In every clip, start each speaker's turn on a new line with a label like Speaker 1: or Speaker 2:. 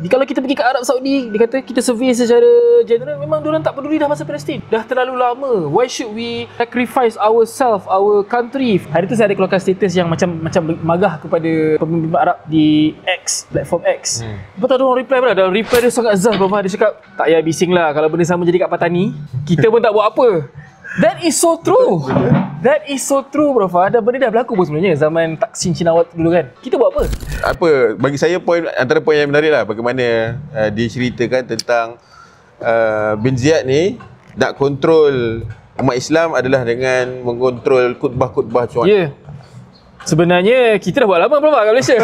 Speaker 1: Kalau kita pergi ke Arab Saudi, dia kata kita survey secara general, memang diorang tak peduli dah pasal Palestin. Dah terlalu lama. Why should we sacrifice ourselves, our country? Hari tu saya ada keluarkan status yang macam magah kepada pemimpin Arab di X, platform X. Lepas tu ada orang reply pula. Ada reply dia sangat zah, bapa. Dia cakap, tak payah bising lah, kalau benda sama jadi kat Patani, kita pun tak buat apa. That is so true. That is so true, Prof. Dan benda dah berlaku pun sebenarnya zaman Taksin Shinawatra dulu kan. Kita buat apa?
Speaker 2: Bagi saya antara poin yang menarik lah bagaimana diceritakan tentang bin Ziyad ni nak kontrol umat Islam adalah dengan mengontrol khutbah-khutbah cuan.
Speaker 1: Ya. Sebenarnya kita dah buat lama, Prof, kat Malaysia.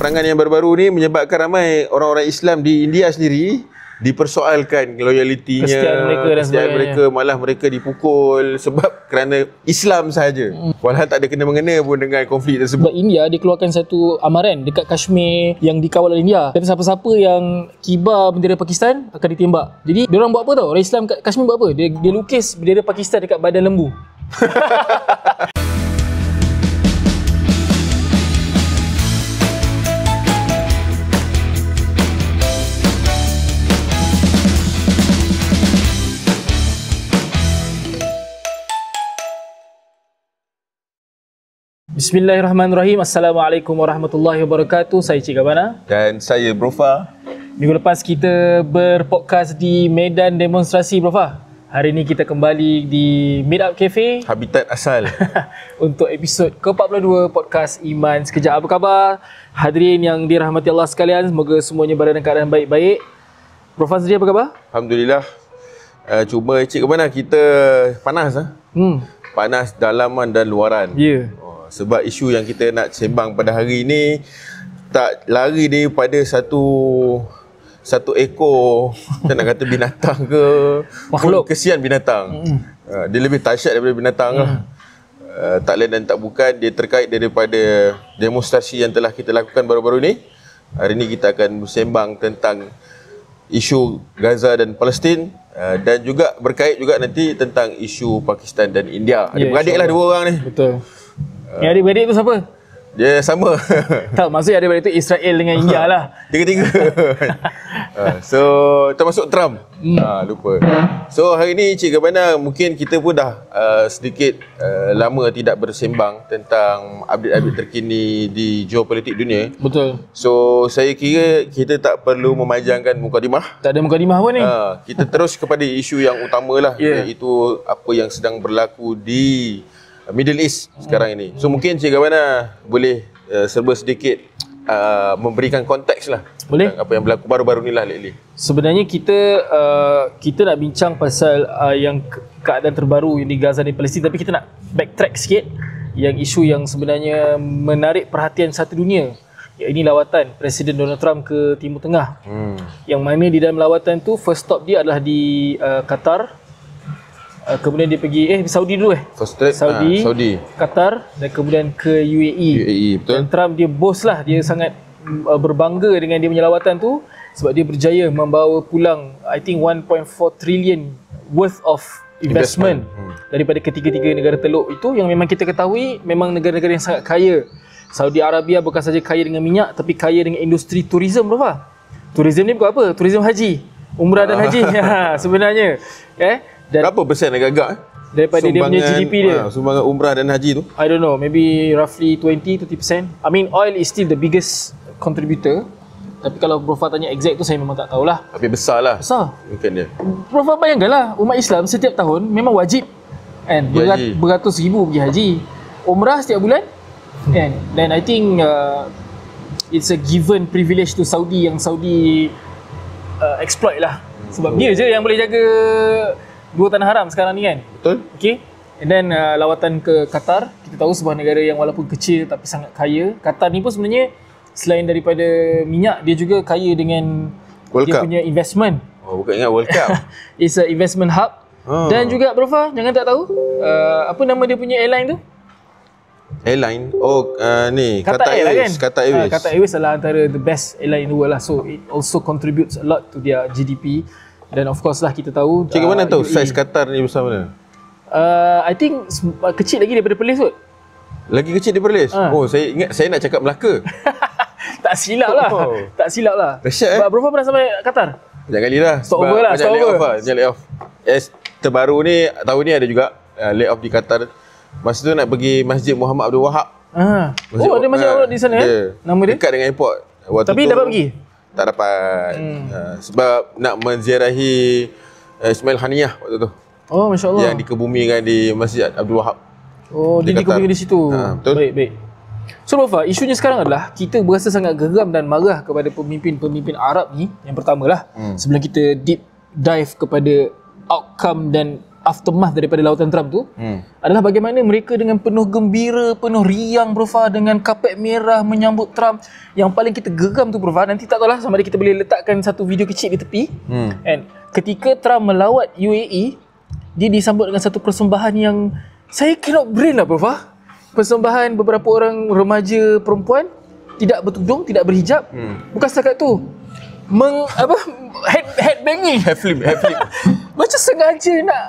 Speaker 2: Perangan yang baru-baru ni menyebabkan ramai orang-orang Islam di India sendiri dipersoalkan loyalitinya,
Speaker 1: kesetiaan
Speaker 2: mereka, malah mereka dipukul sebab kerana Islam sahaja. Walhal tak ada kena-mengena pun dengan konflik tersebut.
Speaker 1: India dia keluarkan satu amaran dekat Kashmir yang dikawal oleh India. Kata siapa-siapa yang kibar bendera Pakistan akan ditembak. Jadi dia orang buat apa tau? Orang Islam kat Kashmir buat apa? Dia lukis bendera Pakistan dekat badan lembu. Bismillahirrahmanirrahim. Assalamualaikum warahmatullahi wabarakatuh. Saya Cik Gabana.
Speaker 2: Dan saya Brofa.
Speaker 1: Minggu lepas kita berpodcast di medan demonstrasi, Brofa. Hari ini kita kembali di Meetup Cafe,
Speaker 2: habitat asal.
Speaker 1: untuk episod ke-42 podcast Iman Sekejap. Apa khabar hadirin yang dirahmati Allah sekalian? Semoga semuanya berada dalam keadaan baik-baik. Brofa sendiri apa khabar?
Speaker 2: Alhamdulillah. Cuma Cik Gabana, kita panas panas dalaman dan luaran.
Speaker 1: Ya.
Speaker 2: Sebab isu yang kita nak sembang pada hari ini tak lari daripada satu ekor, kita nak kata binatang ke
Speaker 1: makhluk,
Speaker 2: kesian binatang. Dia lebih dahsyat daripada binatang lah. Tak lain dan tak bukan, dia terkait daripada demonstrasi yang telah kita lakukan baru-baru ni. Hari ini kita akan bersembang tentang isu Gaza dan Palestin, dan juga berkait juga nanti tentang isu Pakistan dan India. Adik-beradik lah dua orang ni.
Speaker 1: Betul. Yang adik-beradik tu siapa?
Speaker 2: Dia sama.
Speaker 1: Tak, maksudnya adik-beradik tu Israel dengan India lah.
Speaker 2: Tiga-tiga. So, termasuk Trump. Lupa. So, hari ni Cik Gabana, mungkin kita pun dah sedikit lama tidak bersembang tentang update-update terkini di geopolitik dunia.
Speaker 1: Betul.
Speaker 2: So, saya kira kita tak perlu memanjangkan mukadimah.
Speaker 1: Tak ada mukadimah pun ni.
Speaker 2: Kita terus kepada isu yang utama lah, iaitu apa yang sedang berlaku di Middle East sekarang ini. So mungkin Cik Gabana boleh serba sedikit memberikan konteks lah.
Speaker 1: Boleh.
Speaker 2: Apa yang berlaku baru-baru ni lah lately.
Speaker 1: Sebenarnya kita nak bincang pasal yang keadaan terbaru di Gaza dan Palestin, tapi kita nak backtrack sikit yang isu yang sebenarnya menarik perhatian satu dunia. Ini lawatan Presiden Donald Trump ke Timur Tengah. Yang mana di dalam lawatan tu first stop dia adalah di Qatar. Kemudian dia pergi Saudi dulu Saudi, Qatar, dan kemudian ke UAE. Betul. Dan Trump dia bos lah, dia sangat berbangga dengan dia punya lawatan tu sebab dia berjaya membawa pulang I think 1.4 trillion worth of investment. Daripada ketiga-tiga negara teluk itu, yang memang kita ketahui memang negara-negara yang sangat kaya. Saudi Arabia bukan saja kaya dengan minyak, tapi kaya dengan industri tourism, Prof. Tourism ni bukan apa? Tourism haji, umrah dan haji. Sebenarnya dan
Speaker 2: berapa persen agak-agak
Speaker 1: daripada dia punya GDP dia?
Speaker 2: Sumbangan umrah dan haji tu?
Speaker 1: I don't know, maybe roughly 20-30%. I mean, oil is still the biggest contributor. Tapi kalau Prof tanya exact tu, saya memang tak tahulah. Tapi
Speaker 2: besar lah.
Speaker 1: Besar.
Speaker 2: Mungkin dia.
Speaker 1: Prof bayangkanlah, umat Islam setiap tahun memang wajib beratus ribu pergi haji. Umrah setiap bulan. Dan I think it's a given privilege to Saudi, yang Saudi exploit lah. Sebab dia je yang boleh jaga dua tanah haram sekarang ni kan.
Speaker 2: Betul.
Speaker 1: Okay. And then lawatan ke Qatar. Kita tahu sebuah negara yang walaupun kecil tapi sangat kaya. Qatar ni pun sebenarnya selain daripada minyak, dia juga kaya dengan dia punya investment.
Speaker 2: Bukan ingat World Cup.
Speaker 1: It's a investment hub. Dan juga Prof, jangan tak tahu apa nama dia punya airline tu?
Speaker 2: Airline? Ni
Speaker 1: Qatar Airways kan?
Speaker 2: Qatar Airways.
Speaker 1: Qatar Airways adalah antara the best airline in the world lah. So it also contributes a lot to their GDP. Dan of course lah kita tahu.
Speaker 2: Cik mana tahu saiz Qatar ni besar mana?
Speaker 1: I think kecil lagi daripada Perlis kot.
Speaker 2: Lagi kecil daripada Perlis? Saya ingat saya nak cakap Melaka.
Speaker 1: Tak silap lah. Tak silap lah.
Speaker 2: Dahsyat,
Speaker 1: Bro pernah sampai Qatar?
Speaker 2: Banyak kali lah.
Speaker 1: Stop over lah, stop over.
Speaker 2: Banyak layoff. Terbaru ni, tahun ni ada juga layoff di Qatar. Masa tu nak pergi Masjid Muhammad Abdul Wahab.
Speaker 1: Ada Masjid Muhammad di sana Nama dia?
Speaker 2: Dekat dengan airport.
Speaker 1: Tapi dapat pergi?
Speaker 2: Tak dapat. Sebab nak menziarahi Ismail Haniyah waktu tu.
Speaker 1: Oh, Masya Allah.
Speaker 2: Yang dikebumikan di Masjid Abdul Wahab.
Speaker 1: Oh, dia dikebumi di situ.
Speaker 2: Betul.
Speaker 1: Baik. So Muhammad, isunya sekarang adalah kita berasa sangat geram dan marah kepada pemimpin-pemimpin Arab ni. Yang pertamalah, sebelum kita deep dive kepada outcome dan aftermath daripada lautan Trump tu, adalah bagaimana mereka dengan penuh gembira, penuh riang Bro Fah, dengan kapet merah menyambut Trump. Yang paling kita geram tu Bro Fah, nanti tak tahulah sama ada kita boleh letakkan satu video kecil di tepi. And ketika Trump melawat UAE, dia disambut dengan satu persembahan yang saya cannot brain lah Bro Fah. Persembahan beberapa orang remaja perempuan tidak bertudung, tidak berhijab. Bukan setakat tu, headbanging. Head flip. Macam sengaja nak,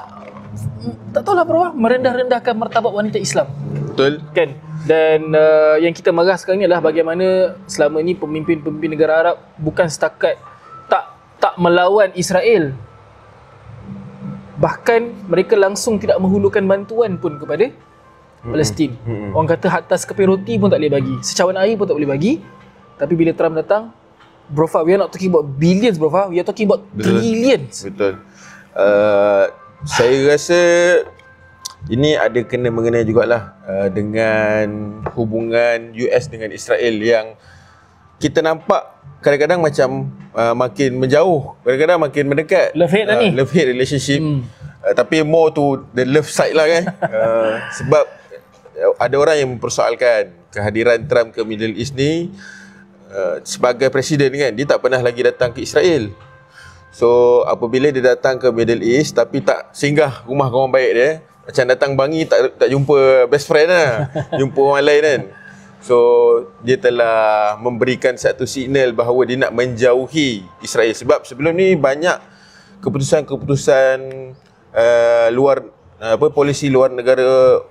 Speaker 1: tak tahulah Bro Fah, merendah-rendahkan martabat wanita Islam.
Speaker 2: Betul.
Speaker 1: Kan? Dan yang kita marah sekarang ni adalah bagaimana selama ni pemimpin-pemimpin negara Arab bukan setakat tak melawan Israel, bahkan mereka langsung tidak menghulurkan bantuan pun kepada Palestin. Orang kata hatta sekeping roti pun tak boleh bagi, secawan air pun tak boleh bagi. Tapi bila Trump datang, Bro Fah, we are not talking about billions Bro Fah, we are talking about trillions.
Speaker 2: Betul. Saya rasa ini ada kena mengenai jugalah dengan hubungan US dengan Israel yang kita nampak kadang-kadang macam makin menjauh, kadang-kadang makin mendekat.
Speaker 1: Love-hate lah ni.
Speaker 2: Love-hate relationship. Tapi more to the love side lah kan. Sebab ada orang yang mempersoalkan kehadiran Trump ke Middle East ni sebagai presiden kan. Dia tak pernah lagi datang ke Israel. So apabila dia datang ke Middle East tapi tak singgah rumah kawan baik dia, macam datang Bangi tak jumpa best friend lah. Jumpa orang lain kan. So dia telah memberikan satu signal bahawa dia nak menjauhi Israel. Sebab sebelum ni banyak keputusan-keputusan polisi luar negara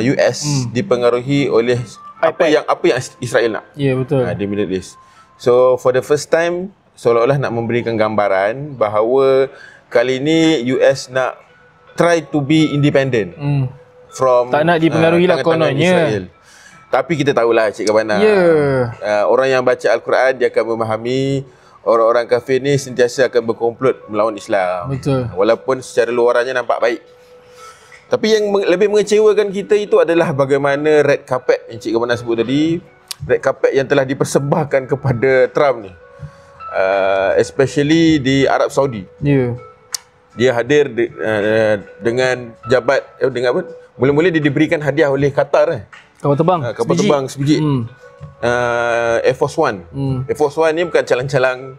Speaker 2: US dipengaruhi oleh apa yang Israel nak.
Speaker 1: Ya, betul.
Speaker 2: Di Middle East. So for the first time seolah-olah nak memberikan gambaran bahawa kali ini US nak try to be independent from,
Speaker 1: tak nak dipengaruhi lah kononnya.
Speaker 2: Israel. Tapi kita tahulah Cik Kabana, orang yang baca Al-Quran dia akan memahami orang-orang kafir ni sentiasa akan berkomplot melawan Islam.
Speaker 1: Betul.
Speaker 2: Walaupun secara luarannya nampak baik. Tapi yang lebih mengecewakan kita itu adalah bagaimana red carpet yang Cik Kabana sebut tadi, red carpet yang telah dipersembahkan kepada Trump ni. Especially di Arab Saudi. Dia hadir dengan jabat dengan apa? Mula-mula dia diberikan hadiah oleh Qatar
Speaker 1: kapal terbang
Speaker 2: sebiji. Air Force One. Air Force One ni bukan calang-calang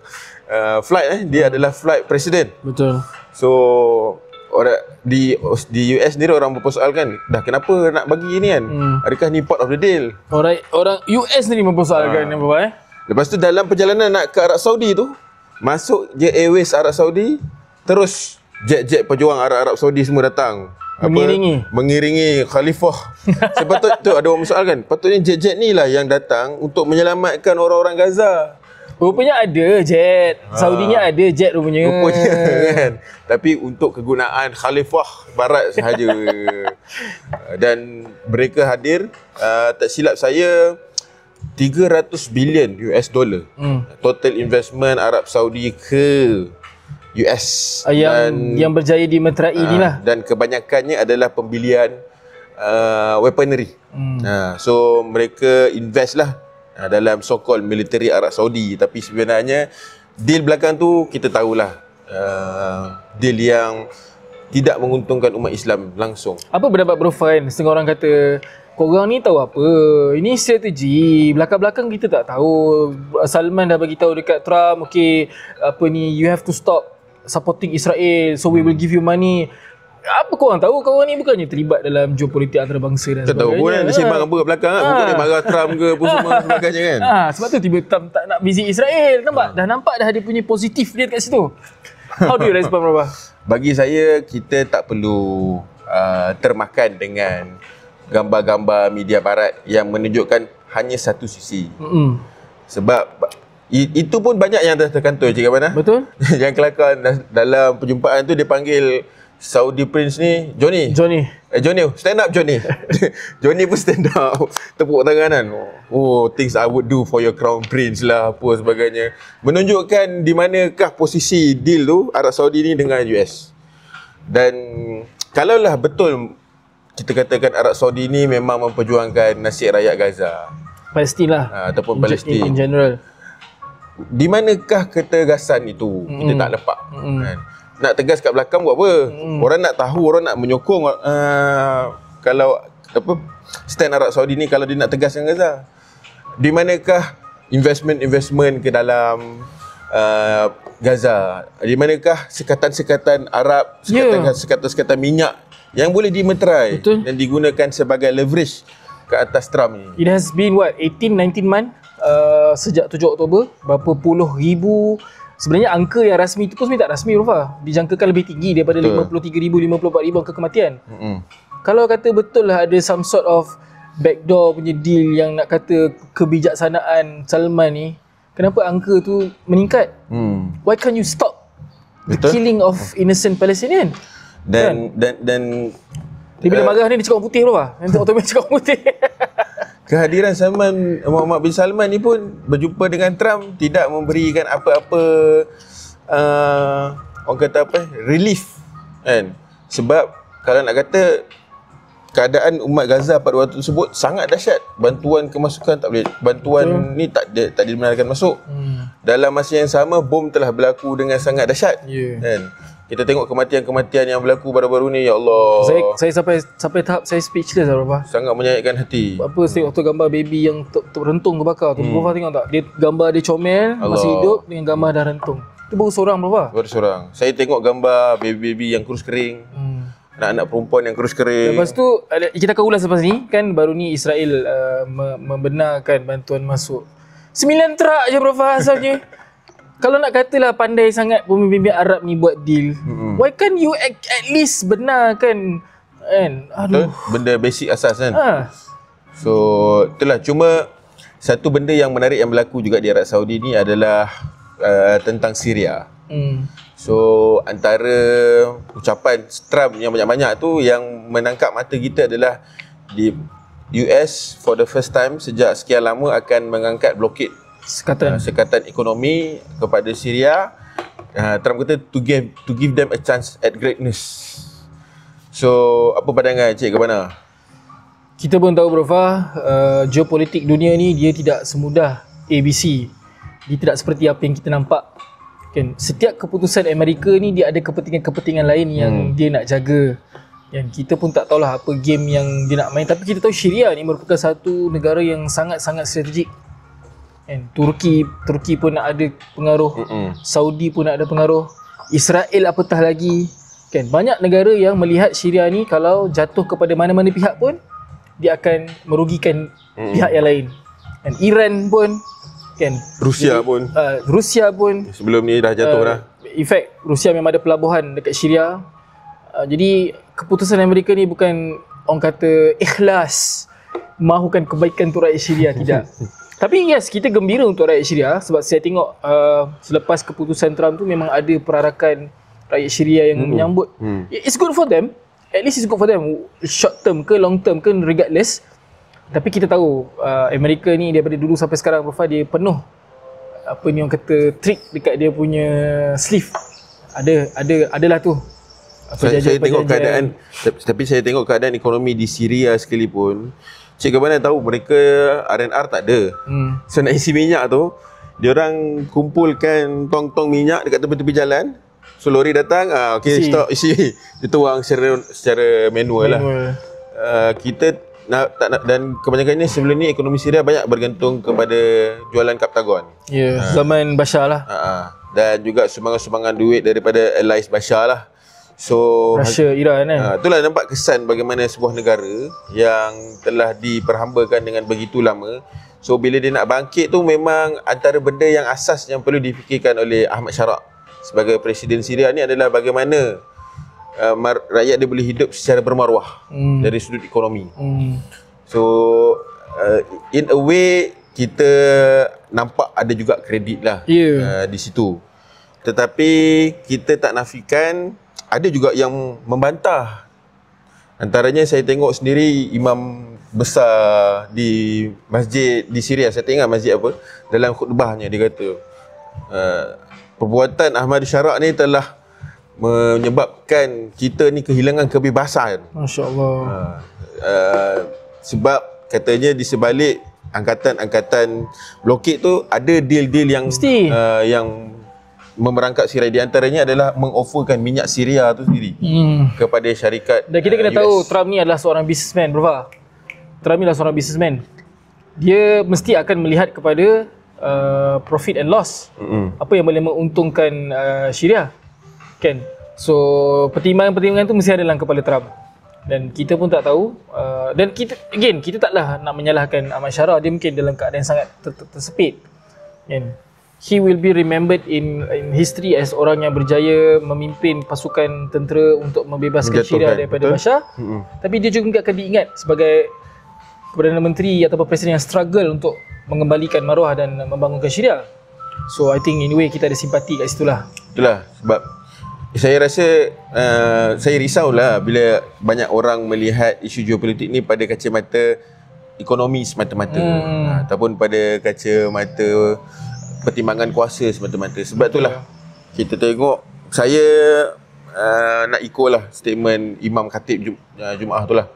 Speaker 2: flight dia adalah flight presiden.
Speaker 1: Betul.
Speaker 2: So orang di US sendiri orang berpersoalkan, dah kenapa nak bagi ni kan? Adakah ni part of the deal?
Speaker 1: Orang US sendiri mempersoalkan apa
Speaker 2: Lepas tu dalam perjalanan nak ke Arab Saudi tu, masuk je Airways Arab Saudi, terus jet-jet pejuang Arab Saudi semua datang. Mengiringi khalifah. Sebab tu ada orang soalkan, patutnya jet-jet ni lah yang datang untuk menyelamatkan orang-orang Gaza.
Speaker 1: Rupanya ada jet. Saudinya ada jet rupanya
Speaker 2: kan. Tapi untuk kegunaan khalifah barat sahaja. Dan mereka hadir, tak silap saya 300 bilion US dollar total investment Arab Saudi ke US
Speaker 1: yang berjaya dimeterai inilah.
Speaker 2: Dan kebanyakannya adalah pembelian weaponry. So mereka invest lah dalam so-called military Arab Saudi. Tapi sebenarnya deal belakang tu kita tahulah, deal yang tidak menguntungkan umat Islam langsung.
Speaker 1: Apa pendapat Bro Fan? Setengah orang kata korang ni tahu apa? Ini strategi. Belakang-belakang kita tak tahu. Salman dah bagi tahu dekat Trump, okay, apa ni, you have to stop supporting Israel, so we will give you money. Apa korang tahu? Korang ni bukannya terlibat dalam geopolitik antarabangsa dan
Speaker 2: sebagainya. Tak tahu pun dia sembang apa kat belakang kan. Bukan dia marah Trump ke apa semua sebagainya kan.
Speaker 1: Sebab tu tiba Trump tak nak visit Israel. Nampak? Dah nampak dah dia punya positif dia kat situ. How do you respond, Bro?
Speaker 2: Bagi saya, kita tak perlu termakan dengan gambar-gambar media barat yang menunjukkan hanya satu sisi. Sebab itu pun banyak yang dah terkantor Cik Abana.
Speaker 1: Betul?
Speaker 2: Yang kelakar dalam perjumpaan tu dia panggil Saudi Prince ni Johnny, stand up Johnny. Johnny pun stand up, tepuk tangan kan. Oh, things I would do for your crown prince lah, apa sebagainya. Menunjukkan di manakah posisi deal tu Arab Saudi ni dengan US. Dan kalaulah betul kita katakan Arab Saudi ni memang memperjuangkan nasib rakyat Gaza,
Speaker 1: Palestin lah,
Speaker 2: ataupun Palestin
Speaker 1: in general,
Speaker 2: di manakah ketegasan itu? Kita tak lepak kan? Nak tegas kat belakang buat apa? Orang nak tahu, orang nak menyokong kalau apa stand Arab Saudi ni kalau dia nak tegas dengan Gaza. Di manakah investment ke dalam Gaza? Di manakah sekatan-sekatan Arab, sekatan-sekatan minyak yang boleh dimeterai dan digunakan sebagai leverage ke atas Trump ni?
Speaker 1: It has been 18-19 month sejak 7 Oktober. Berapa puluh ribu. Sebenarnya angka yang rasmi itu pun sebenarnya tak rasmi, Rufa. Dijangkakan lebih tinggi daripada 53,000, 54,000 angka kematian. Kalau kata betul lah ada some sort of backdoor punya deal yang nak kata kebijaksanaan Salman ni, kenapa angka tu meningkat? Why can't you stop the killing of innocent Palestinian?
Speaker 2: Dan
Speaker 1: dia bila marah ni dia cakap orang putih, Rufa. Nanti otomatik cakap orang putih.
Speaker 2: Kehadiran Muhammad bin Salman ni pun berjumpa dengan Trump tidak memberikan apa-apa orang kata apa, relief kan. Sebab kalau nak kata keadaan umat Gaza pada waktu tersebut sangat dahsyat, bantuan kemasukan tak boleh, bantuan ni tak dibenarkan masuk. Dalam masa yang sama bom telah berlaku dengan sangat dahsyat kan. Kita tengok kematian-kematian yang berlaku baru-baru ni, ya Allah.
Speaker 1: Saya sampai tahap saya speechless lah, Rafa.
Speaker 2: Sangat menyayatkan hati.
Speaker 1: Apa saya waktu gambar baby yang rentung terbakar tu, Rafa tengok tak? Dia gambar dia comel masih hidup dengan gambar dah rentung. Itu baru seorang, Rafa.
Speaker 2: Baru seorang. Saya tengok gambar baby-baby yang kurus kering. Anak-anak perempuan yang kurus kering.
Speaker 1: Lepas tu kita akan ulas lepas ni kan, baru ni Israel membenarkan bantuan masuk 9 trak je, Rafa, asalnya. Kalau nak katalah pandai sangat pemimpin Arab ni buat deal, why can't you at least benarkan kan? Aduh.
Speaker 2: Benda basic asas kan. So itulah, cuma satu benda yang menarik yang berlaku juga di Arab Saudi ni adalah tentang Syria. So antara ucapan Trump yang banyak-banyak tu yang menangkap mata kita adalah di US for the first time sejak sekian lama akan mengangkat blokade sekatan ekonomi kepada Syria. Trump kata to give them a chance at greatness. So apa pandangan Cik ke mana?
Speaker 1: Kita pun tahu, Bro, geopolitik dunia ni dia tidak semudah ABC. Dia tidak seperti apa yang kita nampak kan. Setiap keputusan Amerika ni dia ada kepentingan-kepentingan lain yang dia nak jaga. Yang kita pun tak tahulah apa game yang dia nak main. Tapi kita tahu Syria ni merupakan satu negara yang sangat-sangat strategik. And Turki pun nak ada pengaruh, Saudi pun nak ada pengaruh, Israel apatah lagi kan. Banyak negara yang melihat Syria ni kalau jatuh kepada mana-mana pihak pun dia akan merugikan pihak yang lain. Dan Iran pun kan,
Speaker 2: Rusia pun sebelum ni dah jatuh dah.
Speaker 1: In fact Rusia memang ada pelabuhan dekat Syria. Jadi keputusan Amerika ni bukan orang kata ikhlas mahukan kebaikan untuk rakyat Syria, tidak. Tapi yes, kita gembira untuk rakyat Syria sebab saya tengok selepas keputusan Trump tu memang ada perarakan rakyat Syria yang menyambut. It's good for them. At least it's good for them. Short term ke long term ke regardless. Tapi kita tahu Amerika ni daripada dulu sampai sekarang, Prof, dia penuh apa ni orang kata trick dekat dia punya sleeve. Adalah tu.
Speaker 2: Saya tengok keadaan, tapi saya tengok keadaan ekonomi di Syria sekalipun. Cik Gabana tahu mereka R&R tak ada. So nak isi minyak tu, diorang kumpulkan tong-tong minyak dekat tepi-tepi jalan. So lori datang, okey stop isi. Dia tuang secara manual lah. Kita dan kebanyakannya sebelum ni ekonomi Syria banyak bergantung kepada jualan Kaptagon.
Speaker 1: Zaman Bashar lah.
Speaker 2: Dan juga sumbangan-sumbangan duit daripada allies Bashar lah. So
Speaker 1: Russia, Iran kan.
Speaker 2: Itulah nampak kesan bagaimana sebuah negara yang telah diperhambakan dengan begitu lama. So bila dia nak bangkit tu, memang antara benda yang asas yang perlu difikirkan oleh Ahmad Sharak sebagai Presiden Syria ni adalah bagaimana rakyat dia boleh hidup secara bermaruah dari sudut ekonomi. So in a way kita nampak ada juga kredit lah di situ. Tetapi kita tak nafikan ada juga yang membantah. Antaranya saya tengok sendiri imam besar di masjid di Syria, saya tak ingat masjid apa, dalam khutbahnya dia kata perbuatan Ahmad Syarak ni telah menyebabkan kita ni kehilangan kebebasan.
Speaker 1: Masya-Allah.
Speaker 2: Sebab katanya di sebalik angkatan-angkatan blokade tu ada deal-deal yang memerangkap Syria. Di antaranya adalah mengofferkan minyak Syria tu sendiri kepada syarikat.
Speaker 1: Dan kita kena tahu Trump ni adalah seorang businessman, bro. Trump ni adalah seorang businessman. Dia mesti akan melihat kepada profit and loss. Apa yang boleh menguntungkan Syria. Kan? So pertimbangan-pertimbangan tu mesti ada dalam kepala Trump. Dan kita pun tak tahu dan kita taklah nak menyalahkan Ahmad Syarak. Dia mungkin dalam keadaan sangat tersepit. Kan? He will be remembered in history as orang yang berjaya memimpin pasukan tentera untuk membebaskan Syria daripada Bashar. Tapi dia juga akan diingat sebagai Perdana Menteri atau Presiden yang struggle untuk mengembalikan maruah dan membangunkan Syria. So I think in a way kita ada simpati kat situ lah.
Speaker 2: Itulah sebab saya rasa saya risaulah bila banyak orang melihat isu geopolitik ni pada kacamata ekonomi semata-mata ataupun pada kacamata pertimbangan kuasa semata-mata. Sebab itulah kita tengok, saya nak ikutlah statement Imam Khatib Jumaah tu lah.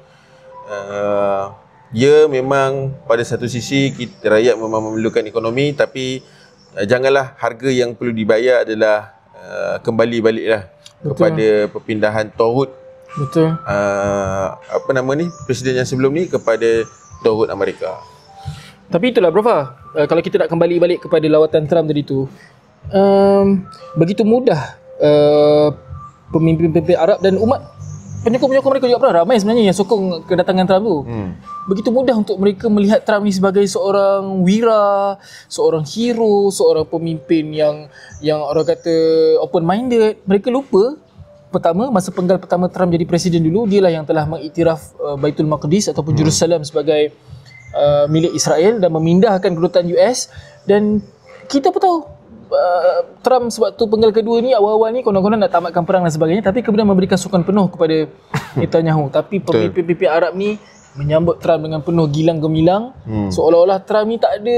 Speaker 2: Ya, memang pada satu sisi kita rakyat memang memerlukan ekonomi, tapi janganlah harga yang perlu dibayar adalah kembali baliklah kepada perpindahan Tauhid.
Speaker 1: Betul.
Speaker 2: Apa nama ni, presiden yang sebelum ni kepada Tauhid Amerika.
Speaker 1: Tapi itulah bro Fah, kalau kita nak kembali balik kepada lawatan Trump tadi tu, begitu mudah pemimpin-pemimpin Arab dan umat penyokong-penyokong mereka juga pernah ramai sebenarnya yang sokong kedatangan Trump tu. Begitu mudah untuk mereka melihat Trump ni sebagai seorang wira, seorang hero, seorang pemimpin yang orang kata open minded. Mereka lupa pertama, masa penggal pertama Trump jadi presiden dulu, dialah yang telah mengiktiraf Baitul Maqdis ataupun Jerusalem sebagai milik Israel dan memindahkan kedutaan US. Dan kita pun tahu Trump sebab tu penggal kedua ni awal-awal ni konon-konon nak tamatkan perang dan sebagainya, tapi kemudian memberikan sokongan penuh kepada Netanyahu. Tapi pemimpin-pemimpin Arab ni menyambut Trump dengan penuh gilang gemilang, seolah-olah Trump ni tak ada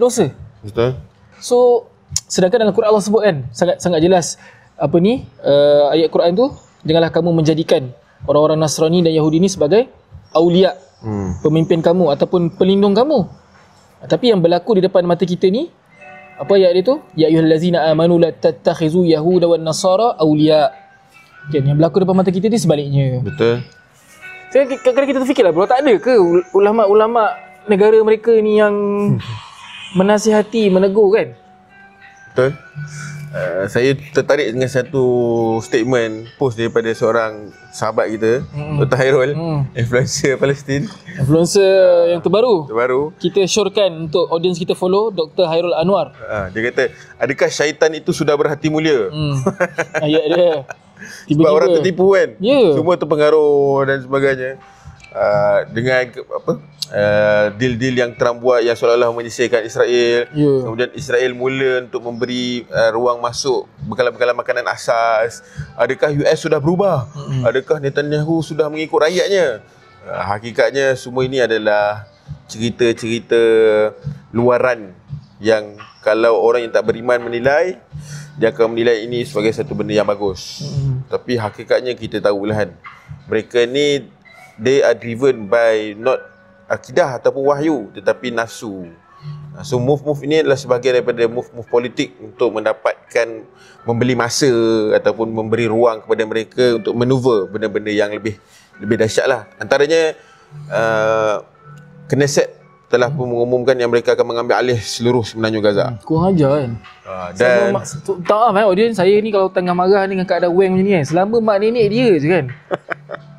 Speaker 1: dosa.
Speaker 2: Betul.
Speaker 1: So sedangkan dalam Quran Allah sebut kan sangat jelas apa ni ayat Quran tu, janganlah kamu menjadikan orang-orang Nasrani dan Yahudi ni sebagai aulia, pemimpin kamu ataupun pelindung kamu. Tapi yang berlaku di depan mata kita ni, apa ayat dia tu? Ya ayyuhallazina amanu la tattakhizu yahuda wan nasara awliya. Kan, yang berlaku depan mata kita ni sebaliknya.
Speaker 2: Betul.
Speaker 1: Kadang-kadang kita terfikirlah bro, tak ada ke ulama-ulama negara mereka ni yang menasihati, menegur kan?
Speaker 2: Betul. Saya tertarik dengan satu statement post daripada seorang sahabat kita, Dr. Hairul, influencer Palestin.
Speaker 1: Influencer yang terbaru.
Speaker 2: Kita
Speaker 1: syorkan untuk audience kita follow Dr. Hairul Anwar.
Speaker 2: Dia kata, adakah syaitan itu sudah berhati mulia?
Speaker 1: Ayat dia.
Speaker 2: Sebab orang tertipu kan.
Speaker 1: Semua
Speaker 2: terpengaruh dan sebagainya. Dengan deal-deal yang Trump buat yang seolah-olah menyisihkan Israel. Kemudian Israel mula untuk memberi ruang masuk bekalan-bekalan makanan asas. Adakah US sudah berubah? Adakah Netanyahu sudah mengikut rakyatnya? Hakikatnya semua ini adalah cerita-cerita luaran yang kalau orang yang tak beriman menilai, dia akan menilai ini sebagai satu benda yang bagus. Tapi hakikatnya kita tahulah kan, mereka ni they are driven by not akidah ataupun wahyu, tetapi nafsu. So move-move ini adalah sebahagian daripada move-move politik untuk mendapatkan, membeli masa ataupun memberi ruang kepada mereka untuk manuver benda-benda yang lebih dahsyat lah. Antaranya Knesset telah pun mengumumkan yang mereka akan mengambil alih seluruh semenanjung Gaza.
Speaker 1: Kurang ajar kan.
Speaker 2: Dan
Speaker 1: tak maaf audience, saya ni kalau tengah marah dengan keadaan weng macam ni kan, selama mak nenek dia je kan.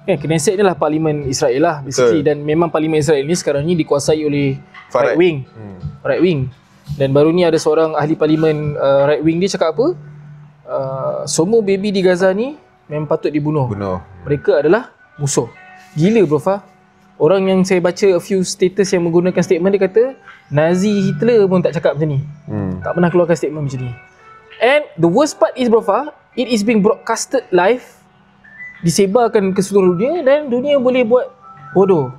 Speaker 1: Kan Knesset ni lah parlimen Israel lah basically. Dan memang parlimen Israel ni sekarang ni dikuasai oleh right wing. Right wing. Dan baru ni ada seorang ahli parlimen right wing dia cakap apa? Semua baby di Gaza ni memang patut dibunuh. Mereka adalah musuh. Gila bro Fah. Orang yang saya baca a few status yang menggunakan statement, dia kata Nazi Hitler pun tak cakap macam ni. Tak pernah keluarkan statement macam ni. And the worst part is, bro Fah, it is being broadcasted live, disebarkan ke seluruh dunia, dan dunia boleh buat bodoh,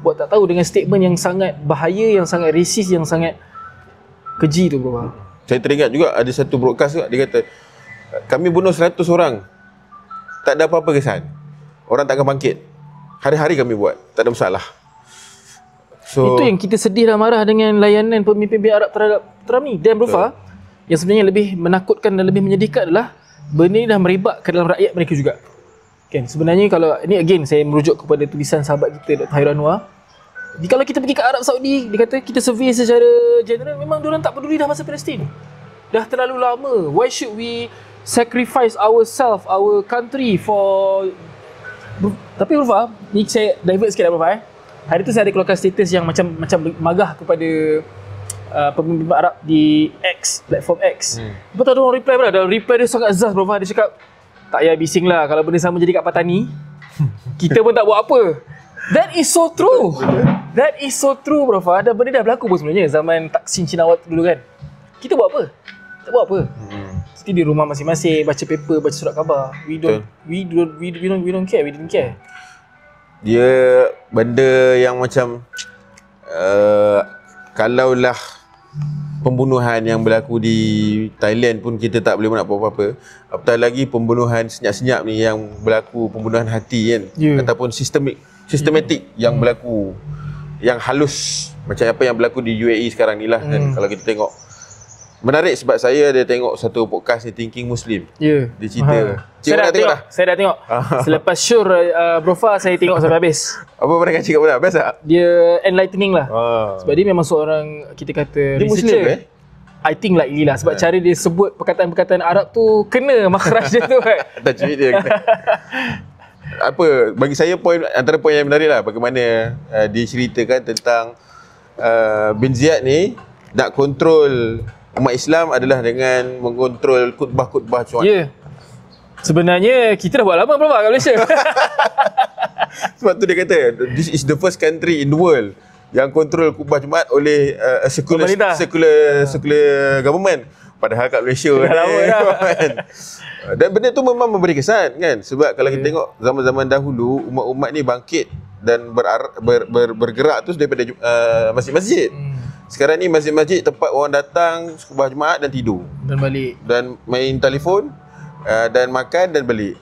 Speaker 1: buat tak tahu dengan statement yang sangat bahaya, yang sangat racist, yang sangat keji tu, bro Fah.
Speaker 2: Saya teringat juga ada satu broadcast juga, dia kata kami bunuh 100 orang, tak ada apa-apa kesan, orang takkan bangkit, hari-hari kami buat, tak ada masalah. So,
Speaker 1: itu yang kita sedih dan marah dengan layanan pemimpin Arab terhadap Trump ni. Dan bro Fah, yang sebenarnya lebih menakutkan dan lebih menyedihkan adalah benda ni dah merebak ke dalam rakyat mereka juga. Kan, sebenarnya kalau ni again saya merujuk kepada tulisan sahabat kita Dr. Hairul Anwar. Kalau kita pergi ke Arab Saudi, dia kata kita survey secara general, memang diorang tak peduli dah pasal Palestin. Dah terlalu lama. Why should we sacrifice ourselves, our country for... Tapi bro Fah, ni saya divert sikit lah bro Fah. Hari tu saya ada keluarkan status yang macam magah kepada pemimpin Arab di X, platform X. Lepas tu ada orang reply pula. Dalam reply dia sangat zah bro Fah. Dia cakap, tak payah bising lah, kalau benda sama jadi kat Patani, kita pun tak buat apa. That is so true. That is so true bro Fah. Dan benda dah berlaku pun sebenarnya zaman Taksin Chinawat dulu kan. Kita buat apa? Tak buat apa. Mesti di rumah masing-masing, baca paper, baca surat khabar. We don't care, we didn't care.
Speaker 2: Dia benda yang macam kalaulah pembunuhan yang berlaku di Thailand pun kita tak boleh nak buat apa-apa, apatah lagi pembunuhan senyap-senyap ni yang berlaku, pembunuhan hati kan, ataupun sistematik yang berlaku, yang halus macam apa yang berlaku di UAE sekarang ni lah kan. Kalau kita tengok, menarik sebab saya ada tengok satu podcast ni, Thinking Muslim. Dia cerita.
Speaker 1: Saya dah tengok. Selepas syur bro Fah, saya tengok sampai habis.
Speaker 2: Apa pandangan cakap benar? Best tak?
Speaker 1: Dia enlightening lah. Sebab dia memang seorang, kita kata,
Speaker 2: dia Muslim
Speaker 1: I think likely lah. Sebab cara dia sebut perkataan-perkataan Arab tu kena makhraj dia tu kan.
Speaker 2: Tak cerita dia. Apa, bagi saya antara poin yang menarik lah, bagaimana diceritakan tentang Bin Ziyad ni nak kontrol umat Islam adalah dengan mengontrol khutbah-khutbah Jumaat.
Speaker 1: Ya. Sebenarnya kita dah buat lama belum kat Malaysia.
Speaker 2: Sebab tu dia kata this is the first country in the world yang kontrol khutbah Jumaat oleh secular government. Padahal kat Malaysia
Speaker 1: dah lama dah.
Speaker 2: Dan benda tu memang memberi kesan kan. Sebab kalau kita tengok zaman-zaman dahulu, umat-umat ni bangkit dan bergerak tu daripada masjid-masjid. Sekarang ni masjid-masjid tempat orang datang khutbah Jumaat dan tidur
Speaker 1: dan balik, dan
Speaker 2: main telefon, dan makan dan balik.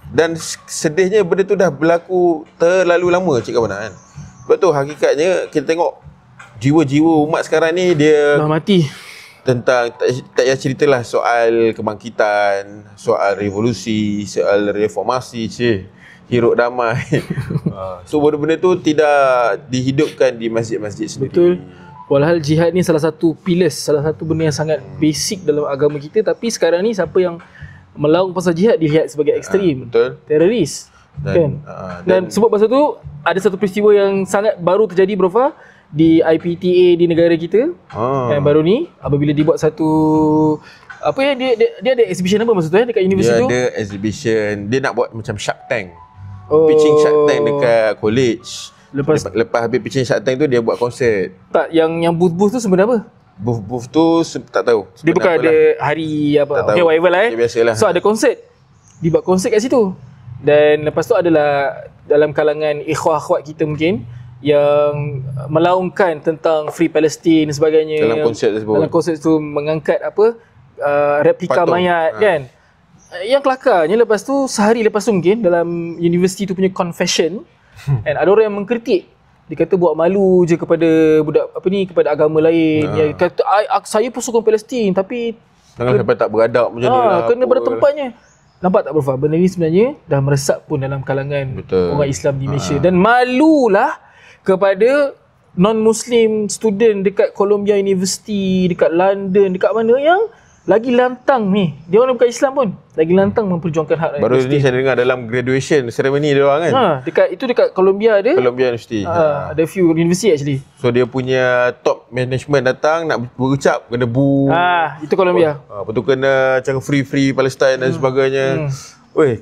Speaker 2: Dan sedihnya benda tu dah berlaku terlalu lama, Cik Kawan kan. Sebab tu hakikatnya kita tengok jiwa-jiwa umat sekarang ni dia
Speaker 1: dah mati.
Speaker 2: Tentang tak payah ceritalah soal kebangkitan, soal revolusi, soal reformasi, hirup damai. So benda-benda tu tidak dihidupkan di masjid-masjid sendiri.
Speaker 1: Betul. Walhal jihad ni salah satu pillars, salah satu benda yang sangat basic dalam agama kita. Tapi sekarang ni siapa yang melawan pasal jihad dilihat sebagai ekstrim, teroris kan. Dan sebab pasal tu ada satu peristiwa yang sangat baru terjadi bro Fah di IPTA di negara kita yang baru ni, apabila dibuat satu apa yang dia ada exhibition apa masa tu dekat universiti tu.
Speaker 2: Dia ada exhibition, dia nak buat macam Shark Tank. Pitching Shark Tank dekat college. Lepas habis pitching Shark Tank tu dia buat konsert.
Speaker 1: Tak, yang booth tu sebenarnya apa?
Speaker 2: Booth tu tak tahu.
Speaker 1: Dia bukan ada hari apa. Okay, whatever lah
Speaker 2: biasalah.
Speaker 1: So ada konsert. Dia buat konsert kat situ. Dan lepas tu adalah dalam kalangan ikhwah-akhwat kita mungkin yang melaungkan tentang Free Palestine dan sebagainya.
Speaker 2: Dalam konsert tersebut.
Speaker 1: Dalam konsert tu mengangkat apa? Replika patung mayat kan. Yang kelakarnya lepas tu, sehari lepas tu mungkin dalam universiti tu punya confession, and ada orang yang mengkritik. Dia kata buat malu je kepada budak apa ni, kepada agama lain. Yang kata saya pun sokong Palestin tapi
Speaker 2: jangan sampai tak beradab macam ni lah.
Speaker 1: Kena pada tempatnya. Nampak tak bro Fah? Benda ni sebenarnya dah meresap pun dalam kalangan orang Islam di Malaysia. Dan malulah kepada non-Muslim student dekat Columbia University, dekat London, dekat mana yang lagi lantang ni. Dia orang bukan Islam pun, lagi lantang memperjuangkan hak rakyat.
Speaker 2: Baru ni saya dengar dalam graduation ceremony dia orang kan.
Speaker 1: Dekat Columbia ada.
Speaker 2: Columbia University.
Speaker 1: Ada few university actually.
Speaker 2: So dia punya top management datang nak berucap kena bu.
Speaker 1: Itu Columbia.
Speaker 2: Betul kena cakap free Palestine dan sebagainya.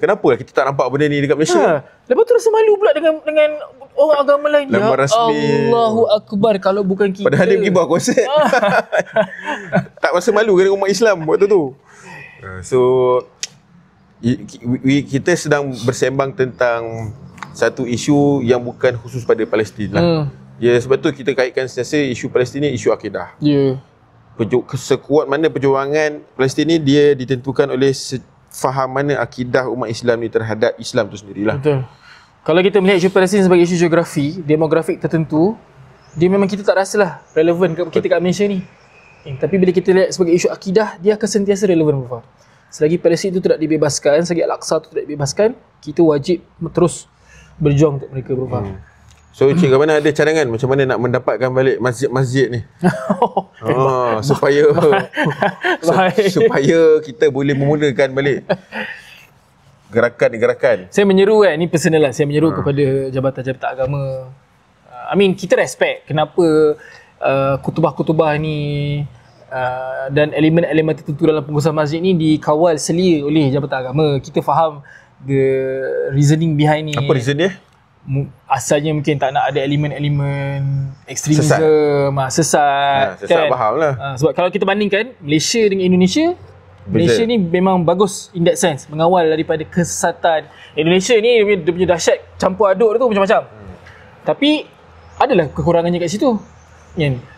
Speaker 2: kenapa kita tak nampak benda ni dekat Malaysia?
Speaker 1: Lepas tu rasa malu pula dengan orang agama lain.
Speaker 2: Laman rasmi.
Speaker 1: Allahu Akbar, kalau bukan kita.
Speaker 2: Padahal dia pergi buat konsert. Tak rasa malu dengan umat Islam waktu tu. So kita sedang bersembang tentang satu isu yang bukan khusus pada Palestin lah. Ya, sebab tu kita kaitkan sentiasa isu Palestin ni isu akidah.
Speaker 1: Ya.
Speaker 2: Sekuat mana perjuangan Palestin ni, dia ditentukan oleh faham mana akidah umat Islam ni terhadap Islam tu sendirilah.
Speaker 1: Betul. Kalau kita melihat isu Palestin sebagai isu geografi, demografik tertentu, dia memang kita tak rasalah relevan kita kat Malaysia ni. Tapi bila kita lihat sebagai isu akidah, dia akan sentiasa relevan, Mufa. Selagi Palestin itu tidak dibebaskan, selagi Al-Aqsa itu tidak dibebaskan, kita wajib terus berjuang untuk mereka, Mufa.
Speaker 2: So Cik Gavana ada cadangan macam mana nak mendapatkan balik masjid-masjid ni? supaya kita boleh memulakan balik gerakan-gerakan.
Speaker 1: Saya menyeru ni personal lah, saya menyeru kepada jabatan-jabatan agama. Kita respect kenapa kutubah-kutubah ni dan elemen-elemen tertentu dalam pengurusan masjid ni dikawal selia oleh jabatan agama. Kita faham the reasoning behind ni.
Speaker 2: Apa reason dia?
Speaker 1: Asalnya mungkin tak nak ada elemen-elemen ekstremisme, sesat.
Speaker 2: Sesat kan? Faham lah.
Speaker 1: Sebab kalau kita bandingkan Malaysia dengan Indonesia, Malaysia ni memang bagus in that sense, mengawal daripada kesesatan. Indonesia ni dia punya dahsyat campur aduk tu macam-macam. Tapi adalah kekurangannya kat situ.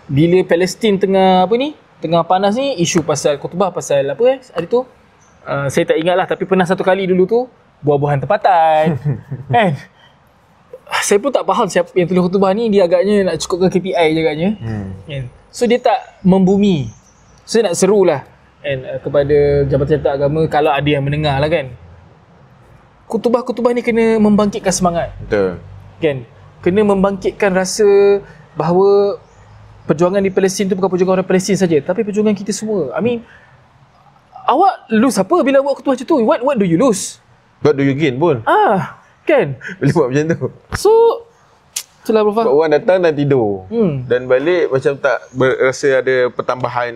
Speaker 1: Bila Palestin tengah panas ni, isu pasal khutbah, pasal hari tu, saya tak ingat lah, tapi pernah satu kali dulu tu buah-buahan tempatan. Kan? Saya pun tak faham siapa yang tulis khutbah ni, dia agaknya nak cukupkan KPI je agaknya. So dia tak membumi. Saya nak serulah kepada jabatan-jabatan agama, kalau ada yang mendengar lah kan, khutbah-khutbah ni kena membangkitkan semangat.
Speaker 2: Betul.
Speaker 1: Kan? Kena membangkitkan rasa bahawa perjuangan di Palestin tu bukan perjuangan orang Palestin saja, tapi perjuangan kita semua. Awak lose apa bila buat khutbah macam tu? What do you lose?
Speaker 2: What do you gain pun?
Speaker 1: Kan?
Speaker 2: Boleh buat macam tu.
Speaker 1: So itulah Prof.
Speaker 2: Orang datang dan tidur. Dan balik macam tak rasa ada pertambahan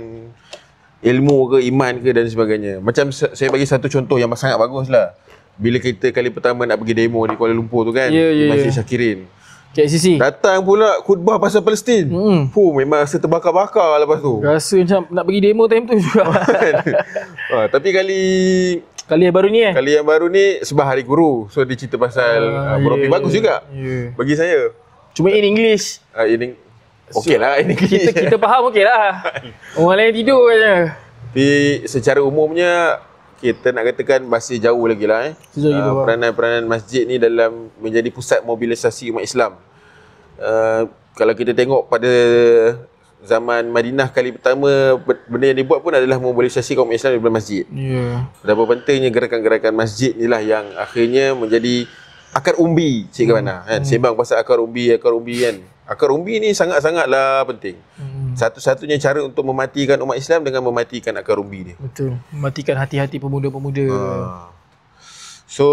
Speaker 2: ilmu ke, iman ke dan sebagainya. Macam saya bagi satu contoh yang sangat bagus lah. Bila kita kali pertama nak pergi demo di Kuala Lumpur tu kan, Masjid Syakirin,
Speaker 1: KLCC.
Speaker 2: datang pula khutbah pasal Palestin. Memang rasa terbakar-bakar lepas tu.
Speaker 1: Rasa macam nak pergi demo time tu juga.
Speaker 2: Tapi kali
Speaker 1: yang baru ni
Speaker 2: Kali yang baru ni sebab Hari Guru. So dia cerita pasal Murabi. Bagus juga bagi saya.
Speaker 1: Cuma in English.
Speaker 2: Okey lah in English.
Speaker 1: Kita faham okey lah. Orang lain tidur je.
Speaker 2: Tapi secara umumnya kita nak katakan masih jauh lagi lah peranan masjid ni dalam menjadi pusat mobilisasi umat Islam. Kalau kita tengok pada zaman Madinah kali pertama, benda yang dibuat pun adalah mobilisasi kaum Islam di dalam masjid. Betapa pentingnya gerakan-gerakan masjid ni lah yang akhirnya menjadi akar umbi, Cik Gavana kan. Sembang pasal akar umbi kan. Akar umbi ni sangat-sangatlah penting. Satu-satunya cara untuk mematikan umat Islam dengan mematikan akar umbi dia.
Speaker 1: Betul. Mematikan hati-hati pemuda-pemuda.
Speaker 2: So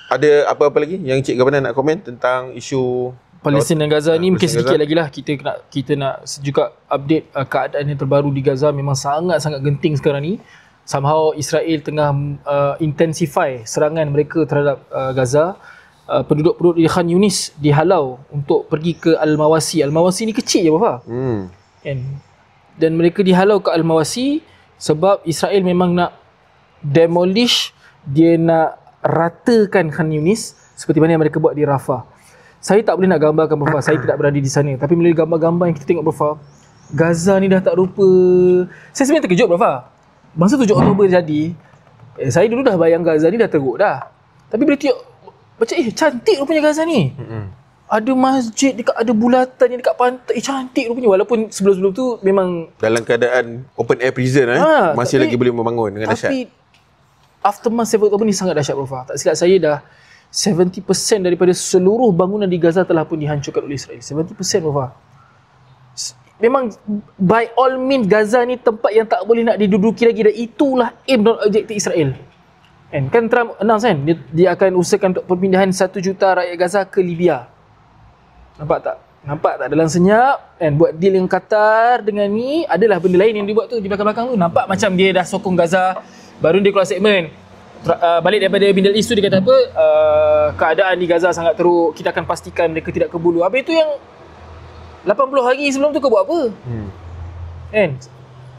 Speaker 2: ada apa-apa lagi yang Cik Gavana nak komen tentang isu
Speaker 1: Palestin dan Gaza ni? Mungkin sedikit lagi lah kita nak juga update keadaan yang terbaru di Gaza. Memang sangat-sangat genting sekarang ni. Somehow Israel tengah intensify serangan mereka terhadap Gaza. Penduduk-penduduk di Khan Yunis dihalau untuk pergi ke Al-Mawasi. Al-Mawasi ni kecil je Bapak. Dan mereka dihalau ke Al-Mawasi sebab Israel memang nak demolish, dia nak ratakan Khan Yunis seperti mana yang mereka buat di Rafah. Saya tak boleh nak gambarkan Bapak, saya tidak berada di sana. Tapi melalui gambar-gambar yang kita tengok Bapak, Gaza ni dah tak rupa. Saya sebenarnya terkejut Bapak. Masa 7 Oktober jadi, saya dulu dah bayang Gaza ni dah teruk dah. Tapi bila tengok macam cantik rupanya Gaza ni. Ada masjid dekat, ada bulatannya dekat pantai, cantik rupanya. Walaupun sebelum-sebelum tu memang
Speaker 2: dalam keadaan open air prison masih lagi boleh membangun dengan dahsyat. Tapi
Speaker 1: aftermath 7 Oktober ni sangat dahsyat Prof. Tak silap saya dah 70% daripada seluruh bangunan di Gaza telah pun dihancurkan oleh Israel. 70% Prof. Memang by all means Gaza ni tempat yang tak boleh nak diduduki lagi, dan itulah aim dan objektif Israel. Kan Trump announce kan dia akan usahakan untuk perpindahan 1 juta rakyat Gaza ke Libya. Nampak tak dalam senyap buat deal dengan Qatar dengan ni. Adalah benda lain yang dia buat tu di belakang-belakang tu. Nampak macam dia dah sokong Gaza. Baru dia keluar segmen balik daripada Middle East tu dia kata apa, keadaan di Gaza sangat teruk, kita akan pastikan mereka tidak kebulu. Habis tu yang 80 hari sebelum tu kau buat apa? Kan?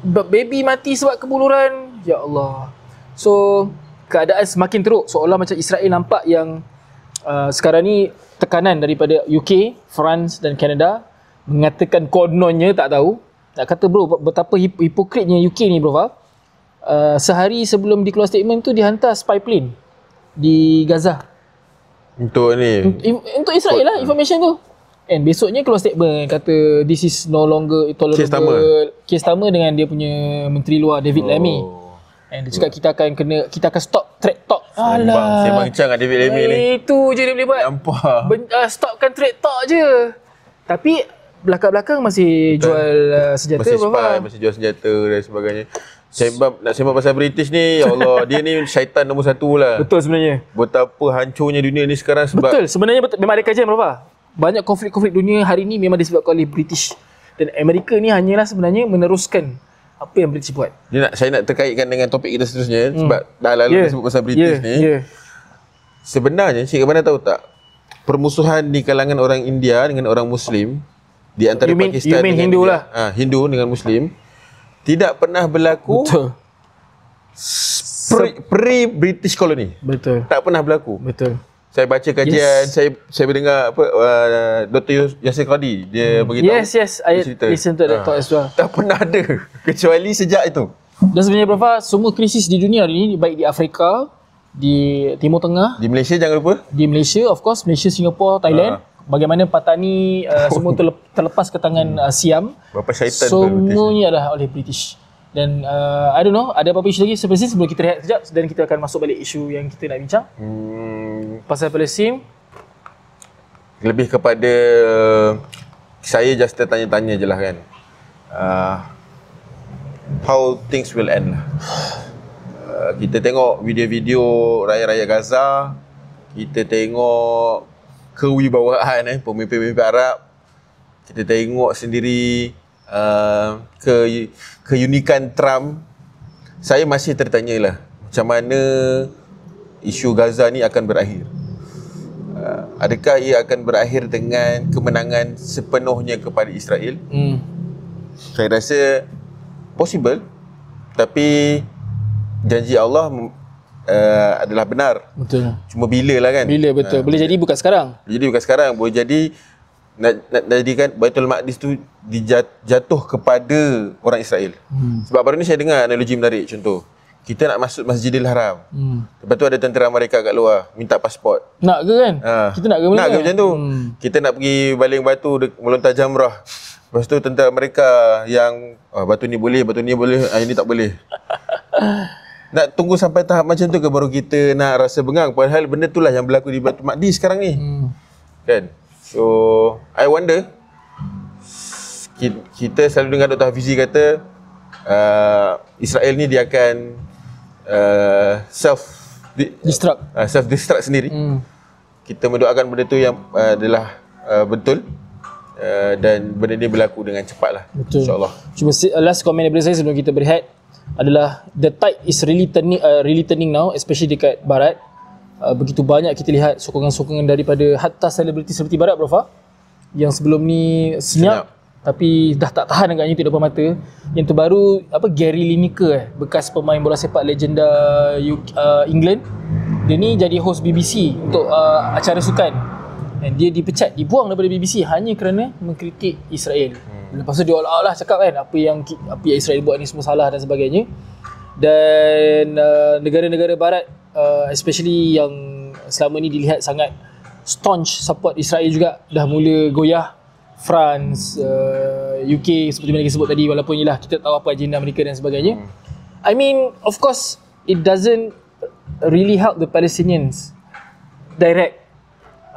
Speaker 1: Baby mati sebab kebuluran. Ya Allah. So keadaan semakin teruk, seolah macam Israel nampak yang sekarang ni tekanan daripada UK, France dan Canada mengatakan kononnya, tak tahu, nak kata bro betapa hipokritnya UK ni bro. Sehari sebelum dikeluar statement tu dihantar spy plane di Gaza
Speaker 2: Untuk ni
Speaker 1: untuk Israel lah information tu. And besoknya keluar statement kata this is no longer tolerable. Kes tama dengan dia punya menteri luar David Lammy. And dia cakap kita akan stop trade talk.
Speaker 2: Sembang kencang dengan David Lammy ni.
Speaker 1: Itu je dia boleh buat.
Speaker 2: Nampak.
Speaker 1: Stopkan trade talk je. Tapi belakang-belakang masih jual senjata.
Speaker 2: Masih spy, masih jual senjata dan sebagainya. Nak sembang pasal British ni, ya Allah, dia ni syaitan nombor satu lah.
Speaker 1: Betul sebenarnya.
Speaker 2: Betapa hancurnya dunia ni sekarang sebab...
Speaker 1: Betul, sebenarnya memang ada kajian berapa. Banyak konflik-konflik dunia hari ni memang disebabkan oleh British. Dan Amerika ni hanyalah sebenarnya meneruskan apa yang British buat.
Speaker 2: Saya nak terkaitkan dengan topik kita seterusnya sebab dah lalu sebut pasal British ni. Sebenarnya, Cik Abang tahu tak, permusuhan di kalangan orang India dengan orang Muslim di antara Pakistan dengan
Speaker 1: Hindu lah.
Speaker 2: Hindu dengan Muslim tidak pernah berlaku.
Speaker 1: Betul.
Speaker 2: Pre-British colony.
Speaker 1: Betul.
Speaker 2: Tak pernah berlaku.
Speaker 1: Betul.
Speaker 2: Saya baca kajian, saya mendengar apa Dr. Yasir Qadi dia beritahu.
Speaker 1: Yes, I listen to that talk as well.
Speaker 2: Tak pernah ada kecuali sejak itu.
Speaker 1: Dan sebenarnya Prof, semua krisis di dunia hari ini, baik di Afrika, di Timur Tengah,
Speaker 2: di Malaysia jangan lupa.
Speaker 1: Di Malaysia, of course, Malaysia, Singapore, Thailand. Bagaimana Patani semua terlepas ke tangan Siam.
Speaker 2: Berapa syaitan
Speaker 1: semuanya adalah oleh British. Dan I don't know, ada apa-apa isu lagi sebelum kita rehat sekejap dan kita akan masuk balik isu yang kita nak bincang. Pasal Palestin.
Speaker 2: Lebih kepada saya just tanya-tanya je lah kan. How things will end lah. Kita tengok video-video rakyat-rakyat Gaza. Kita tengok kewibawaan pemimpin-pemimpin Arab. Kita tengok sendiri keunikan Trump. Saya masih tertanyalah macam mana isu Gaza ni akan berakhir. Adakah ia akan berakhir dengan kemenangan sepenuhnya kepada Israel? Saya rasa possible, tapi janji Allah adalah benar.
Speaker 1: Betul.
Speaker 2: Cuma bila lah kan?
Speaker 1: Bila betul. Boleh jadi bukan sekarang.
Speaker 2: Boleh jadi nak jadikan Baitul Maqdis tu dijatuh kepada orang Israel. Sebab baru ni saya dengar analogi menarik. Contoh, kita nak masuk Masjidil Haram. Lepas tu ada tentera Amerika kat luar minta pasport. Nak ke kan? Kita nak ke mana? Nak ke macam tu? Kita nak pergi baling batu melontar jamrah. Lepas tu tentera Amerika yang batu ni boleh, ini tak boleh. Nak tunggu sampai tahap macam tu ke baru kita nak rasa bengang, padahal benda itulah yang berlaku di Baitul Maqdis sekarang ni. Kan? So, I wonder, kita selalu dengar Dr. Hafizi kata Israel ni dia akan self-destruct sendiri. Kita mendoakan benda tu yang adalah betul. Dan benda ni berlaku dengan cepat lah. Betul. InsyaAllah.
Speaker 1: Cuma last comment daripada saya sebelum kita berehat adalah the tide is really turning now, especially dekat Barat. Begitu banyak kita lihat sokongan-sokongan daripada hatta selebriti seperti Barat, Prof, yang sebelum ni senyap. Tapi dah tak tahan agaknya tu depan mata. Yang terbaru Gary Lineker, bekas pemain bola sepak legenda England. Dia ni jadi host BBC untuk acara sukan. Dan dia dipecat, dibuang daripada BBC hanya kerana mengkritik Israel. Lepas tu dia all-out lah cakap kan apa yang Israel buat ni semua salah dan sebagainya. Dan negara-negara Barat, especially yang selama ni dilihat sangat staunch support Israel juga, dah mula goyah. France, UK seperti mana kita sebut tadi, walaupun yelah kita tahu apa agenda mereka dan sebagainya. I mean, of course it doesn't really help the Palestinians direct.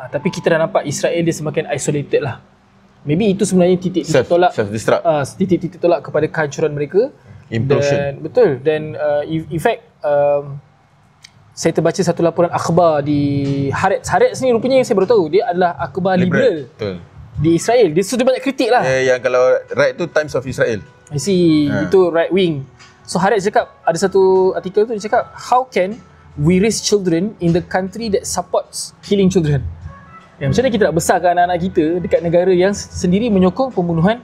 Speaker 1: Tapi kita dah nampak Israel dia semakin isolated lah. Maybe itu sebenarnya titik-titik tolak, titik-titik tolak kepada kehancuran mereka.
Speaker 2: Implosion.
Speaker 1: Dan, betul. Dan in fact saya terbaca satu laporan akhbar di Haaretz ni, rupanya saya baru tahu dia adalah akhbar liberal. Betul. Di Israel. Dia sudah banyak kritik lah.
Speaker 2: Yang kalau right tu Times of Israel.
Speaker 1: I see. Itu right wing. So Haaretz cakap, ada satu artikel tu dia cakap, how can we raise children in the country that supports killing children. Macam mana kita nak besarkan anak-anak kita dekat negara yang sendiri menyokong pembunuhan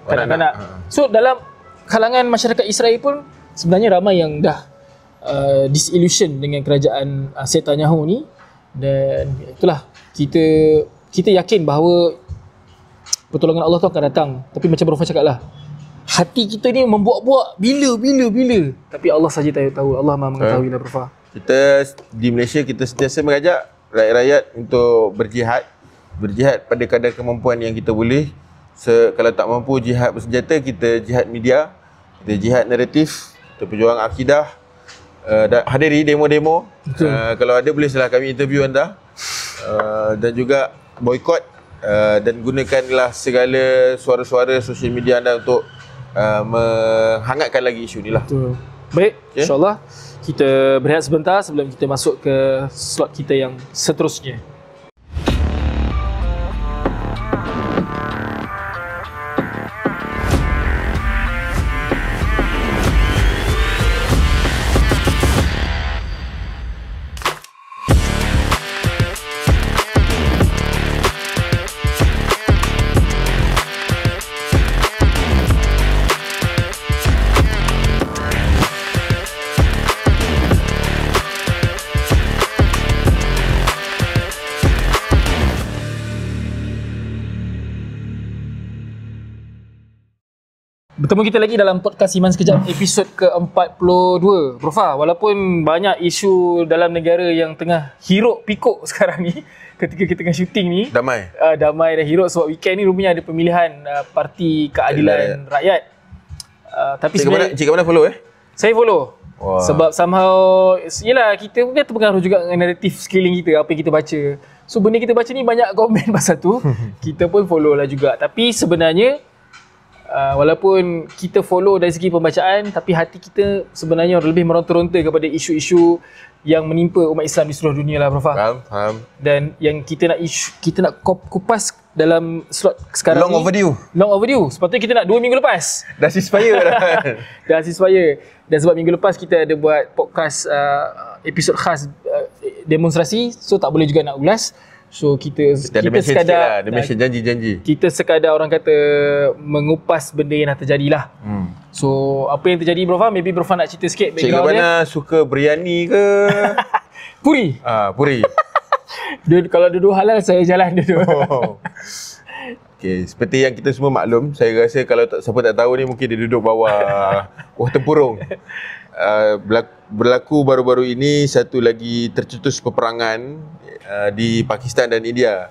Speaker 1: kanak-kanak. So dalam kalangan masyarakat Israel pun sebenarnya ramai yang dah disillusion dengan kerajaan Netanyahu ni, dan itulah kita yakin bahawa pertolongan Allah tu akan datang. Tapi macam Prof cakap lah, hati kita ni membuak-buak bila, tapi Allah saja tahu, Allah Maha mengetahui lah Prof.
Speaker 2: Kita di Malaysia kita sentiasa mengajak rakyat-rakyat untuk berjihad pada kadar kemampuan yang kita boleh. Kalau tak mampu jihad bersenjata, kita jihad media, kita jihad naratif, kita berjuang akidah. Hadiri demo-demo. Kalau ada boleh silakan kami interview anda. Dan juga boykot, dan gunakanlah segala suara-suara sosial media anda untuk menghangatkan lagi isu ni lah.
Speaker 1: Betul. Baik, okay. InsyaAllah kita berehat sebentar sebelum kita masuk ke slot kita yang seterusnya. Bertemu kita lagi dalam podcast Iman Sekejap episod ke-42. Prof, walaupun banyak isu dalam negara yang tengah hiruk pikuk sekarang ni, ketika kita tengah syuting ni, damai dan hiruk sebab weekend ni rupanya ada pemilihan Parti Keadilan Rakyat. Tapi sebenarnya
Speaker 2: Cik mana follow
Speaker 1: Saya follow. Wow. Sebab somehow yelah, kita pun kan terpengaruh juga dengan naratif sekeliling kita, apa yang kita baca. So benda kita baca ni banyak komen pasal tu. Kita pun follow lah juga. Tapi sebenarnya walaupun kita follow dari segi pembacaan, tapi hati kita sebenarnya lebih meronta-ronta kepada isu-isu yang menimpa umat Islam di seluruh dunia lah Prof.
Speaker 2: Faham.
Speaker 1: Dan yang kita nak kupas dalam slot sekarang
Speaker 2: Long overdue.
Speaker 1: Sepatutnya kita nak 2 minggu lepas.
Speaker 2: Dah ceasefire dah.
Speaker 1: Dah ceasefire. Dan sebab minggu lepas kita ada buat podcast episod khas demonstrasi, so tak boleh juga nak ulas. So kita sekadar
Speaker 2: janji-janji.
Speaker 1: Kita sekadar orang kata mengupas benda yang dah terjadi lah. So apa yang terjadi Prof? Maybe Prof nak cerita sikit background dia.
Speaker 2: Cik mana suka biryani ke?
Speaker 1: Puri.
Speaker 2: Puri.
Speaker 1: Kalau duduk halal saya jalan dulu.
Speaker 2: Okay, seperti yang kita semua maklum, saya rasa kalau siapa tak tahu ni mungkin dia duduk bawah tempurung. Berlaku baru-baru ini satu lagi tercetus peperangan di Pakistan dan India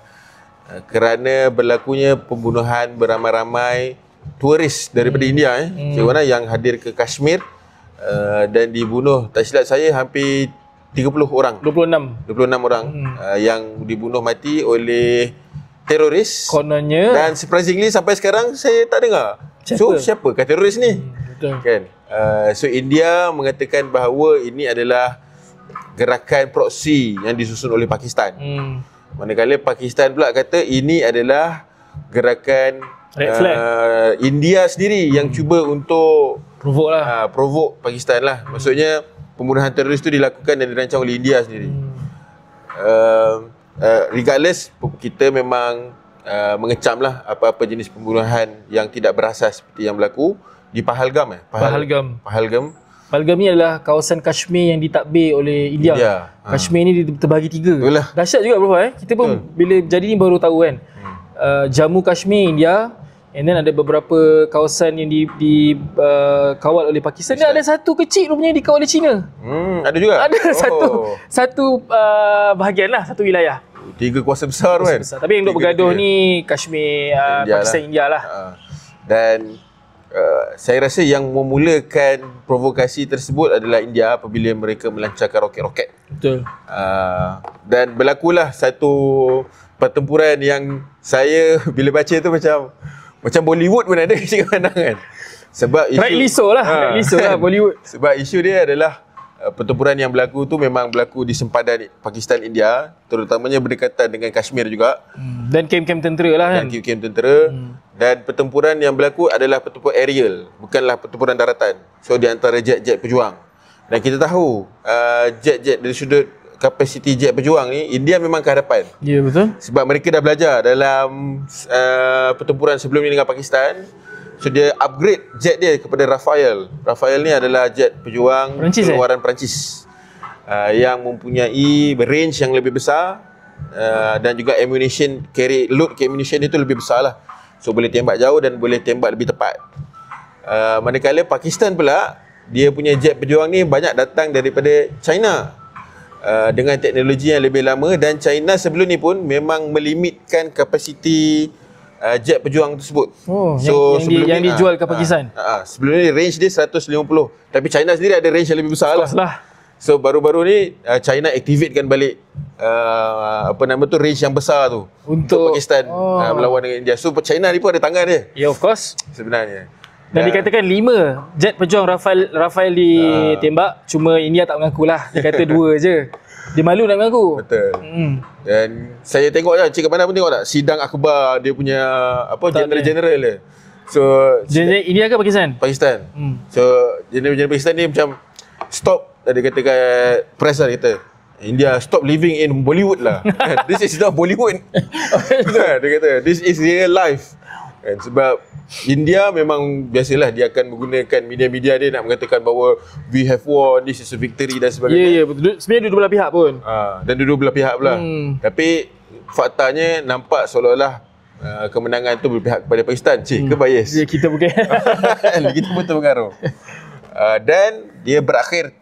Speaker 2: kerana berlakunya pembunuhan beramai-ramai turis daripada India Cik Wana yang hadir ke Kashmir dan dibunuh, tak silap saya hampir 30 orang 26 orang yang dibunuh mati oleh teroris kononnya, dan surprisingly sampai sekarang saya tak dengar siapakah teroris ni. Betul. Kan? So India mengatakan bahawa ini adalah gerakan proksi yang disusun oleh Pakistan. Manakala Pakistan pula kata ini adalah gerakan India sendiri yang cuba untuk provoke Pakistan lah. Maksudnya pembunuhan teroris itu dilakukan dan dirancang oleh India sendiri. Regardless, kita memang mengecam lah apa-apa jenis pembunuhan yang tidak berasas seperti yang berlaku di Pahalgam. Pahalgam
Speaker 1: ni adalah kawasan Kashmir yang ditakbir oleh India. Kashmir ni terbagi 3. Dahsyat juga Prof. Kita pun bila jadi ni baru tahu kan. Jammu Kashmir India, and then ada beberapa kawasan yang dikawal oleh Pakistan. Dan ada satu kecil rupanya dikawal oleh China.
Speaker 2: Ada juga?
Speaker 1: Ada satu bahagian lah, satu wilayah.
Speaker 2: 3 kuasa besar kan?
Speaker 1: Tapi yang duk bergaduh ni Kashmir, Pakistan, India lah.
Speaker 2: Dan saya rasa yang memulakan provokasi tersebut adalah India apabila mereka melancarkan roket-roket.
Speaker 1: Betul.
Speaker 2: Dan berlakulah satu pertempuran yang saya bila baca tu macam Bollywood pun ada kat mana kan. Sebab isu
Speaker 1: rightly so lah Bollywood.
Speaker 2: Sebab isu dia adalah pertempuran yang berlaku tu memang berlaku di sempadan Pakistan India, terutamanya berdekatan dengan Kashmir juga.
Speaker 1: Dan kem-kem tentera lah kan.
Speaker 2: Dan kem-kem tentera. Dan pertempuran yang berlaku adalah pertempuran aerial, bukanlah pertempuran daratan. So di antara jet-jet pejuang. Dan kita tahu jet-jet dari sudut kapasiti jet pejuang ni, India memang ke hadapan.
Speaker 1: Ya, betul.
Speaker 2: Sebab mereka dah belajar dalam pertempuran sebelum ni dengan Pakistan. So dia upgrade jet dia kepada Rafale. Rafale ni adalah jet pejuang
Speaker 1: Perancis,
Speaker 2: keluaran Perancis yang mempunyai range yang lebih besar dan juga ammunition, load ammunition itu lebih besar lah. So boleh tembak jauh dan boleh tembak lebih tepat. Manakala Pakistan pula, dia punya jet pejuang ni banyak datang daripada China. Dengan teknologi yang lebih lama, dan China sebelum ni pun memang melimitkan kapasiti jet pejuang tersebut.
Speaker 1: So yang dijual ke Pakistan.
Speaker 2: Sebelum ni range dia 150, tapi China sendiri ada range yang lebih besar lah. So baru-baru ni China activatekan balik range yang besar tu untuk Pakistan melawan dengan India. So China ni pun ada tangan dia.
Speaker 1: Ya, of course.
Speaker 2: Sebenarnya.
Speaker 1: Dan dikatakan 5 jet pejuang Rafale ditembak, cuma India tak mengaku lah. Dia kata 2 je. Dia malu nak mengaku.
Speaker 2: Betul. Dan saya tengok je, Cik Kamanah pun tengok tak sidang akhbar dia punya general-general dia. So
Speaker 1: general India ke Pakistan?
Speaker 2: Pakistan. So general Pakistan ni macam stop, dia kata kat press lah, dia kata India stop living in Bollywood lah. This is not Bollywood. Dia kata this is real life. And sebab India memang biasalah dia akan menggunakan media-media dia nak mengatakan bahawa we have won, this is a victory dan sebagainya.
Speaker 1: Ya, betul. Sebenarnya dua belah pihak pun.
Speaker 2: Dan dua belah pihak pula. Tapi faktanya nampak seolah-olah kemenangan tu berpihak kepada Pakistan. Cik, ke bias?
Speaker 1: Ya, kita bukan.
Speaker 2: Kita pun terpengaruh. Dan dia berakhir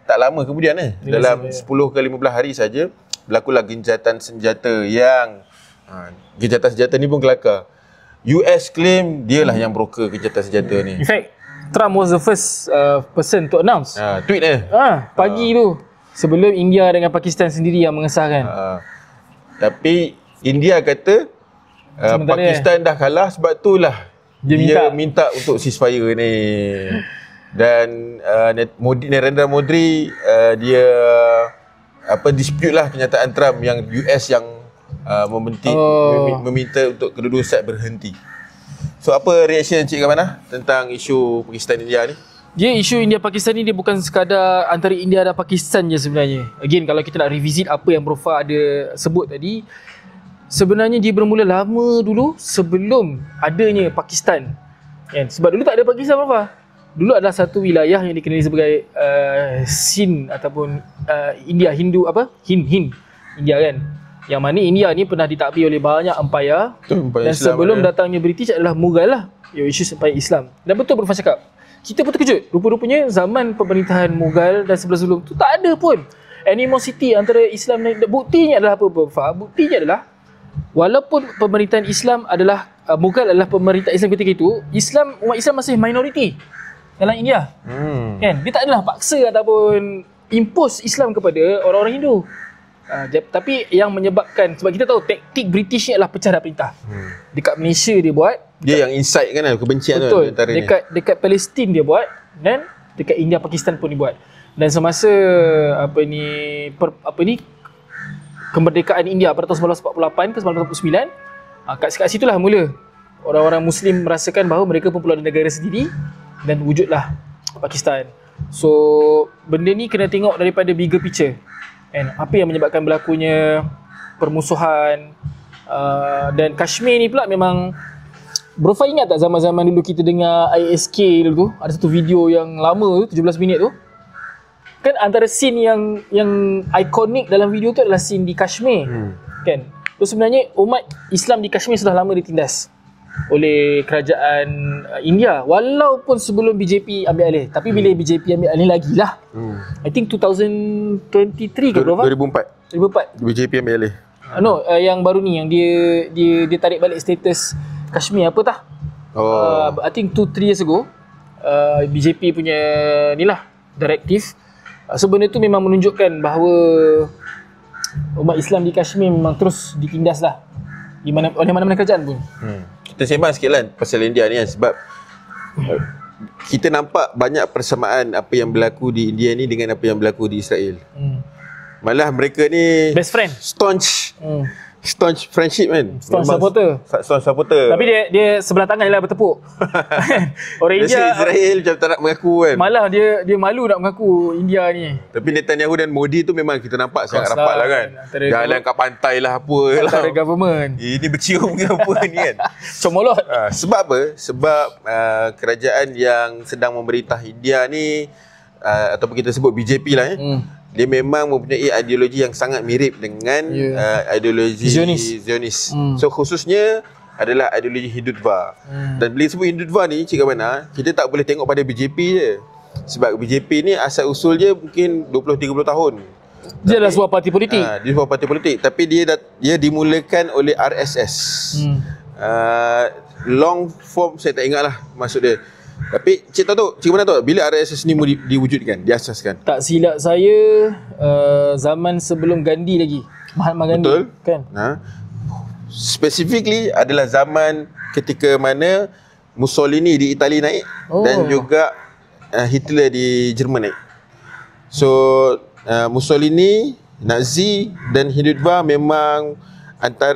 Speaker 2: tak lama kemudian dalam 10 ke 15 hari saja berlakulah gencatan senjata yang gencatan senjata ni pun kelakar. US claim dialah yang broker gencatan senjata ni.
Speaker 1: In fact, Trump was the first person to announce.
Speaker 2: Tweet
Speaker 1: pagi tu. Sebelum India dengan Pakistan sendiri yang mengesahkan.
Speaker 2: Tapi India kata Pakistan dah kalah, sebab itulah dia minta untuk ceasefire ni. Dan Narendra Modi dia dispute lah kenyataan Trump yang US yang meminta untuk kedua-dua side berhenti. So apa reaction Cik Kamanah tentang isu Pakistan India ni?
Speaker 1: Dia isu India Pakistan ni dia bukan sekadar antara India dan Pakistan je sebenarnya. Again, kalau kita nak revisit apa yang Profa ada sebut tadi, sebenarnya dia bermula lama dulu sebelum adanya Pakistan. Kan? Sebab dulu tak ada Pakistan, Profa. Dulu adalah satu wilayah yang dikenali sebagai Sind ataupun India Hindu Hind India kan. Yang mana India ni pernah ditakbir oleh banyak empire. Dan Islam sebelum datangnya British adalah Mughal lah, iaitu empire Islam. Dan betul Prof cakap, kita pun terkejut. Rupa-rupanya zaman pemerintahan Mughal dan sebelum tu tak ada pun animosity antara Islam dan buktinya adalah apa Prof? Buktinya adalah walaupun pemerintahan Islam adalah Mughal adalah pemerintah Islam ketika itu, umat Islam masih minoriti dalam India. Kan? Dia tak adalah paksa ataupun impose Islam kepada orang-orang Hindu. Tapi yang menyebabkan, sebab kita tahu taktik British ni adalah pecah dan perintah. Dekat Malaysia dia buat,
Speaker 2: dia yang incite kan kebencian
Speaker 1: betul,
Speaker 2: tu antaranya.
Speaker 1: dekat Palestin dia buat, dan dekat India Pakistan pun dia buat. Dan semasa kemerdekaan India pada tahun 1948 ke 1949, kat situlah mula orang-orang Muslim merasakan bahawa mereka pun perlu ada negara sendiri, dan wujudlah Pakistan. So benda ni kena tengok daripada bigger picture. And apa yang menyebabkan berlakunya permusuhan, dan Kashmir ni pula memang, Brofa ingat tak zaman-zaman dulu kita dengar ISK dulu tu, ada satu video yang lama tu 17 minit tu kan, antara scene yang ikonik dalam video tu adalah scene di Kashmir. Kan, so sebenarnya umat Islam di Kashmir sudah lama ditindas oleh kerajaan India, walaupun sebelum BJP ambil alih. Tapi bila BJP ambil alih lagi lah, I think 2023 ke berapa? 2004
Speaker 2: BJP ambil alih.
Speaker 1: Yang baru ni, yang dia tarik balik status Kashmir apa tah? I think 2-3 years ago, BJP punya ni lah direktif. So benda tu memang menunjukkan bahawa umat Islam di Kashmir memang terus ditindas lah oleh mana-mana kerajaan pun.
Speaker 2: Kita sembang sikit lah pasal India ni kan, sebab kita nampak banyak persamaan apa yang berlaku di India ni dengan apa yang berlaku di Israel. Malah mereka ni
Speaker 1: best friend,
Speaker 2: staunch staunch friendship kan.
Speaker 1: Staunch supporter.
Speaker 2: Staunch supporter.
Speaker 1: Tapi dia sebelah tangan je lah bertepuk. Orang India
Speaker 2: Israel macam tak nak mengaku kan.
Speaker 1: malah dia malu nak mengaku India ni.
Speaker 2: Tapi Netanyahu dan Modi tu memang kita nampak sangat rapat lah kan. Jalan kat pantai lah apa lah.
Speaker 1: Antara government.
Speaker 2: Ini bercium ke apa ni kan.
Speaker 1: Comolot.
Speaker 2: Sebab apa? Sebab kerajaan yang sedang memerintah India ni ataupun kita sebut BJP lah dia memang mempunyai ideologi yang sangat mirip dengan ideologi Zionis. So khususnya adalah ideologi Hindutva. Dan bila sebut Hindutva ni, Cik Kamana, kita tak boleh tengok pada BJP je. Sebab BJP ni asal usul je mungkin 20-30 tahun.
Speaker 1: Dia adalah sebuah parti politik.
Speaker 2: Dia sebuah parti politik. Tapi dia dimulakan oleh RSS. Long form saya tak ingat lah maksud dia. Tapi Cik mana tahu bila RSS ni diwujudkan, diasaskan?
Speaker 1: Tak silap saya zaman sebelum Gandhi lagi. Mahatma Gandhi.
Speaker 2: Betul.
Speaker 1: Kan?
Speaker 2: Specifically adalah zaman ketika mana Mussolini di Itali naik dan juga Hitler di Jerman naik. So Mussolini, Nazi dan Hindutva memang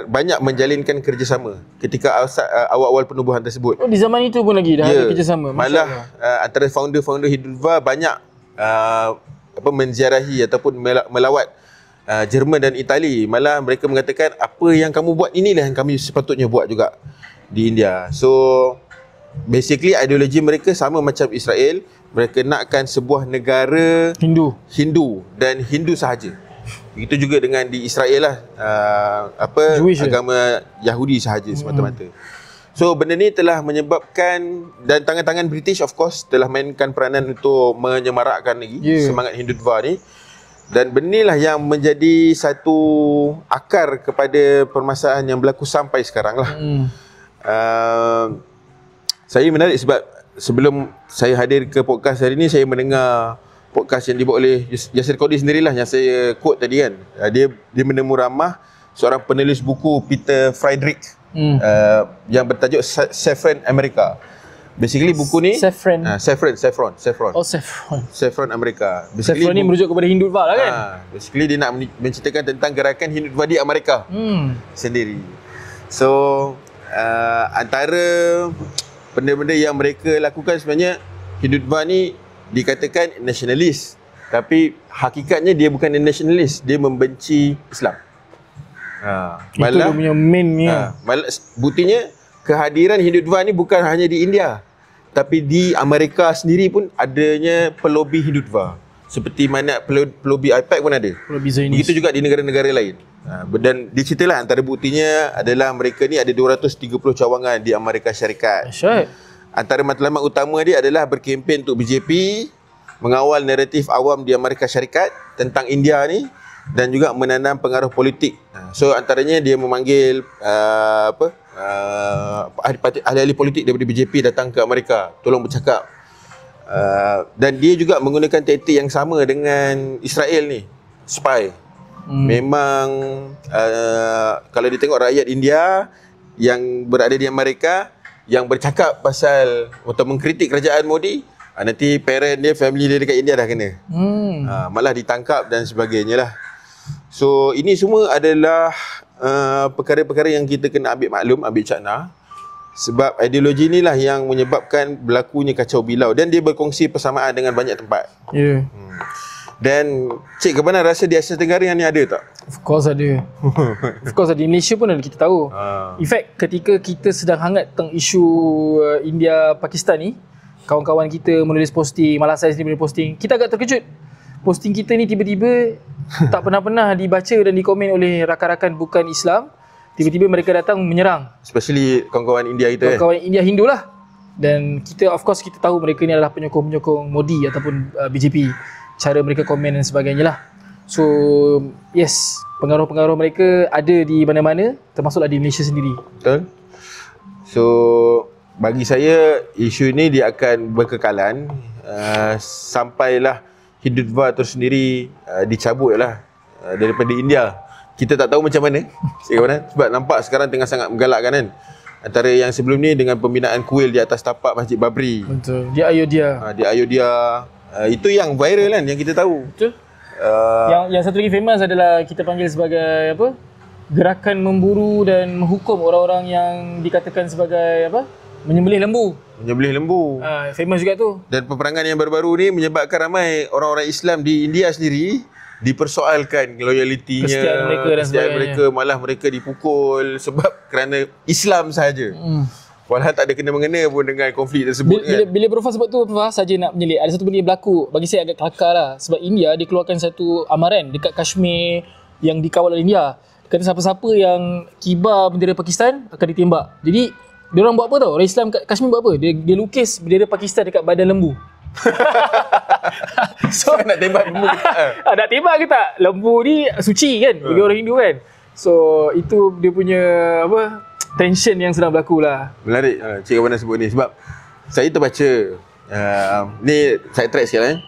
Speaker 2: banyak menjalinkan kerjasama ketika awal-awal penubuhan tersebut.
Speaker 1: Di zaman itu pun lagi dah ada kerjasama.
Speaker 2: Malah antara founder-founder Hindutva banyak menziarahi ataupun melawat Jerman dan Itali. Malah mereka mengatakan apa yang kamu buat inilah yang kami sepatutnya buat juga di India. So basically ideologi mereka sama macam Israel. Mereka nakkan sebuah negara Hindu dan Hindu sahaja. Begitu juga dengan di Israel lah agama Yahudi sahaja semata-mata. So benda ni telah menyebabkan, dan tangan-tangan British of course telah mainkan peranan untuk menyemarakkan lagi semangat Hindutva ni. Dan benda ni lah yang menjadi satu akar kepada permasalahan yang berlaku sampai sekarang lah. Saya menarik sebab sebelum saya hadir ke podcast hari ni, saya mendengar podcast yang dibuat oleh Yasir Qadhi sendirilah yang saya quote tadi kan. Dia menemu ramah seorang penulis buku Peter Friedrich yang bertajuk Saffron America. Basically buku ni Saffron.
Speaker 1: Oh,
Speaker 2: Saffron America.
Speaker 1: Saffron ni merujuk kepada Hindutva lah kan.
Speaker 2: Basically dia nak menceritakan tentang gerakan Hindutva di Amerika sendiri. So antara benda-benda yang mereka lakukan sebenarnya, Hindutva ni dikatakan nasionalis, tapi hakikatnya dia bukan nasionalis, dia membenci Islam.
Speaker 1: Malah itu punya mainnya.
Speaker 2: Malah buktinya kehadiran Hindutva ni bukan hanya di India, tapi di Amerika sendiri pun adanya pelobi Hindutva. Seperti mana pelobi IPAC pun ada. Pelobi Zionis. Begitu juga di negara-negara lain. Dan diceritalah antara buktinya adalah mereka ni ada 230 cawangan di Amerika Syarikat. Antara matlamat utama dia adalah berkempen untuk BJP, mengawal naratif awam di Amerika Syarikat tentang India ni, dan juga menanam pengaruh politik. So antaranya dia memanggil ahli-ahli politik daripada BJP datang ke Amerika, tolong bercakap. Dan dia juga menggunakan taktik yang sama dengan Israel ni, spy. Memang kalau ditengok rakyat India yang berada di Amerika yang bercakap pasal atau mengkritik kerajaan Modi, nanti parent dia, family dia dekat India dah kena. Malah ditangkap dan sebagainya lah. So ini semua adalah perkara-perkara yang kita kena ambil maklum, ambil cakna. Sebab ideologi inilah yang menyebabkan berlakunya kacau bilau, dan dia berkongsi persamaan dengan banyak tempat. Dan Cik Kamana rasa di Asia Tenggara yang ni ada tak?
Speaker 1: Of course ada. Of course ada. Di Malaysia pun ada, kita tahu. In fact ketika kita sedang hangat tentang isu India-Pakistan ni, kawan-kawan kita menulis posting, malah saya sendiri menulis posting, kita agak terkejut. Posting kita ni tiba-tiba tak pernah-pernah dibaca dan dikomen oleh rakan-rakan bukan Islam. Tiba-tiba mereka datang menyerang.
Speaker 2: Especially kawan-kawan India kita.
Speaker 1: Kawan-kawan India Hindu lah. Dan kita, of course kita tahu mereka ni adalah penyokong-penyokong Modi ataupun BJP. Cara mereka komen dan sebagainya lah. So yes, pengaruh-pengaruh mereka ada di mana-mana, termasuklah di Malaysia sendiri.
Speaker 2: Betul. So bagi saya isu ini dia akan berkekalan sampailah Hindutva itu sendiri dicabut lah daripada India. Kita tak tahu macam mana sebab nampak sekarang tengah sangat menggalakkan kan. Antara yang sebelum ni dengan pembinaan kuil di atas tapak Masjid Babri.
Speaker 1: Betul. Di Ayodhya.
Speaker 2: Di Ayodhya. Itu yang viral kan, yang kita tahu.
Speaker 1: Betul. Yang satu lagi famous adalah kita panggil sebagai apa? gerakan memburu dan menghukum orang-orang yang dikatakan sebagai apa? Menyembelih lembu.
Speaker 2: Menyembelih lembu.
Speaker 1: Famous juga tu.
Speaker 2: Dan peperangan yang baru-baru ni menyebabkan ramai orang-orang Islam di India sendiri dipersoalkan loyalitinya,
Speaker 1: kesetiaan
Speaker 2: mereka, malah mereka dipukul sebab kerana Islam sahaja. Walau tak ada kena-mengena pun dengan konflik tersebut.
Speaker 1: Bila Profesor sebab tu, Profesor saja nak menyelit, ada satu benda yang berlaku bagi saya agak kelakar lah. Sebab India dia keluarkan satu amaran dekat Kashmir yang dikawal oleh India. Kata siapa-siapa yang kibar bendera Pakistan akan ditembak. Jadi diorang buat apa tau? Orang Islam kat Kashmir buat apa? Dia lukis bendera Pakistan dekat badan lembu.
Speaker 2: So nak tembak lembu ke tak?
Speaker 1: Nak tembak ke tak? Lembu ni suci kan bagi orang Hindu kan. So itu dia punya apa, tension yang sedang berlaku lah.
Speaker 2: Menarik Cik Kawana sebut ni sebab saya terbaca ni saya track sikit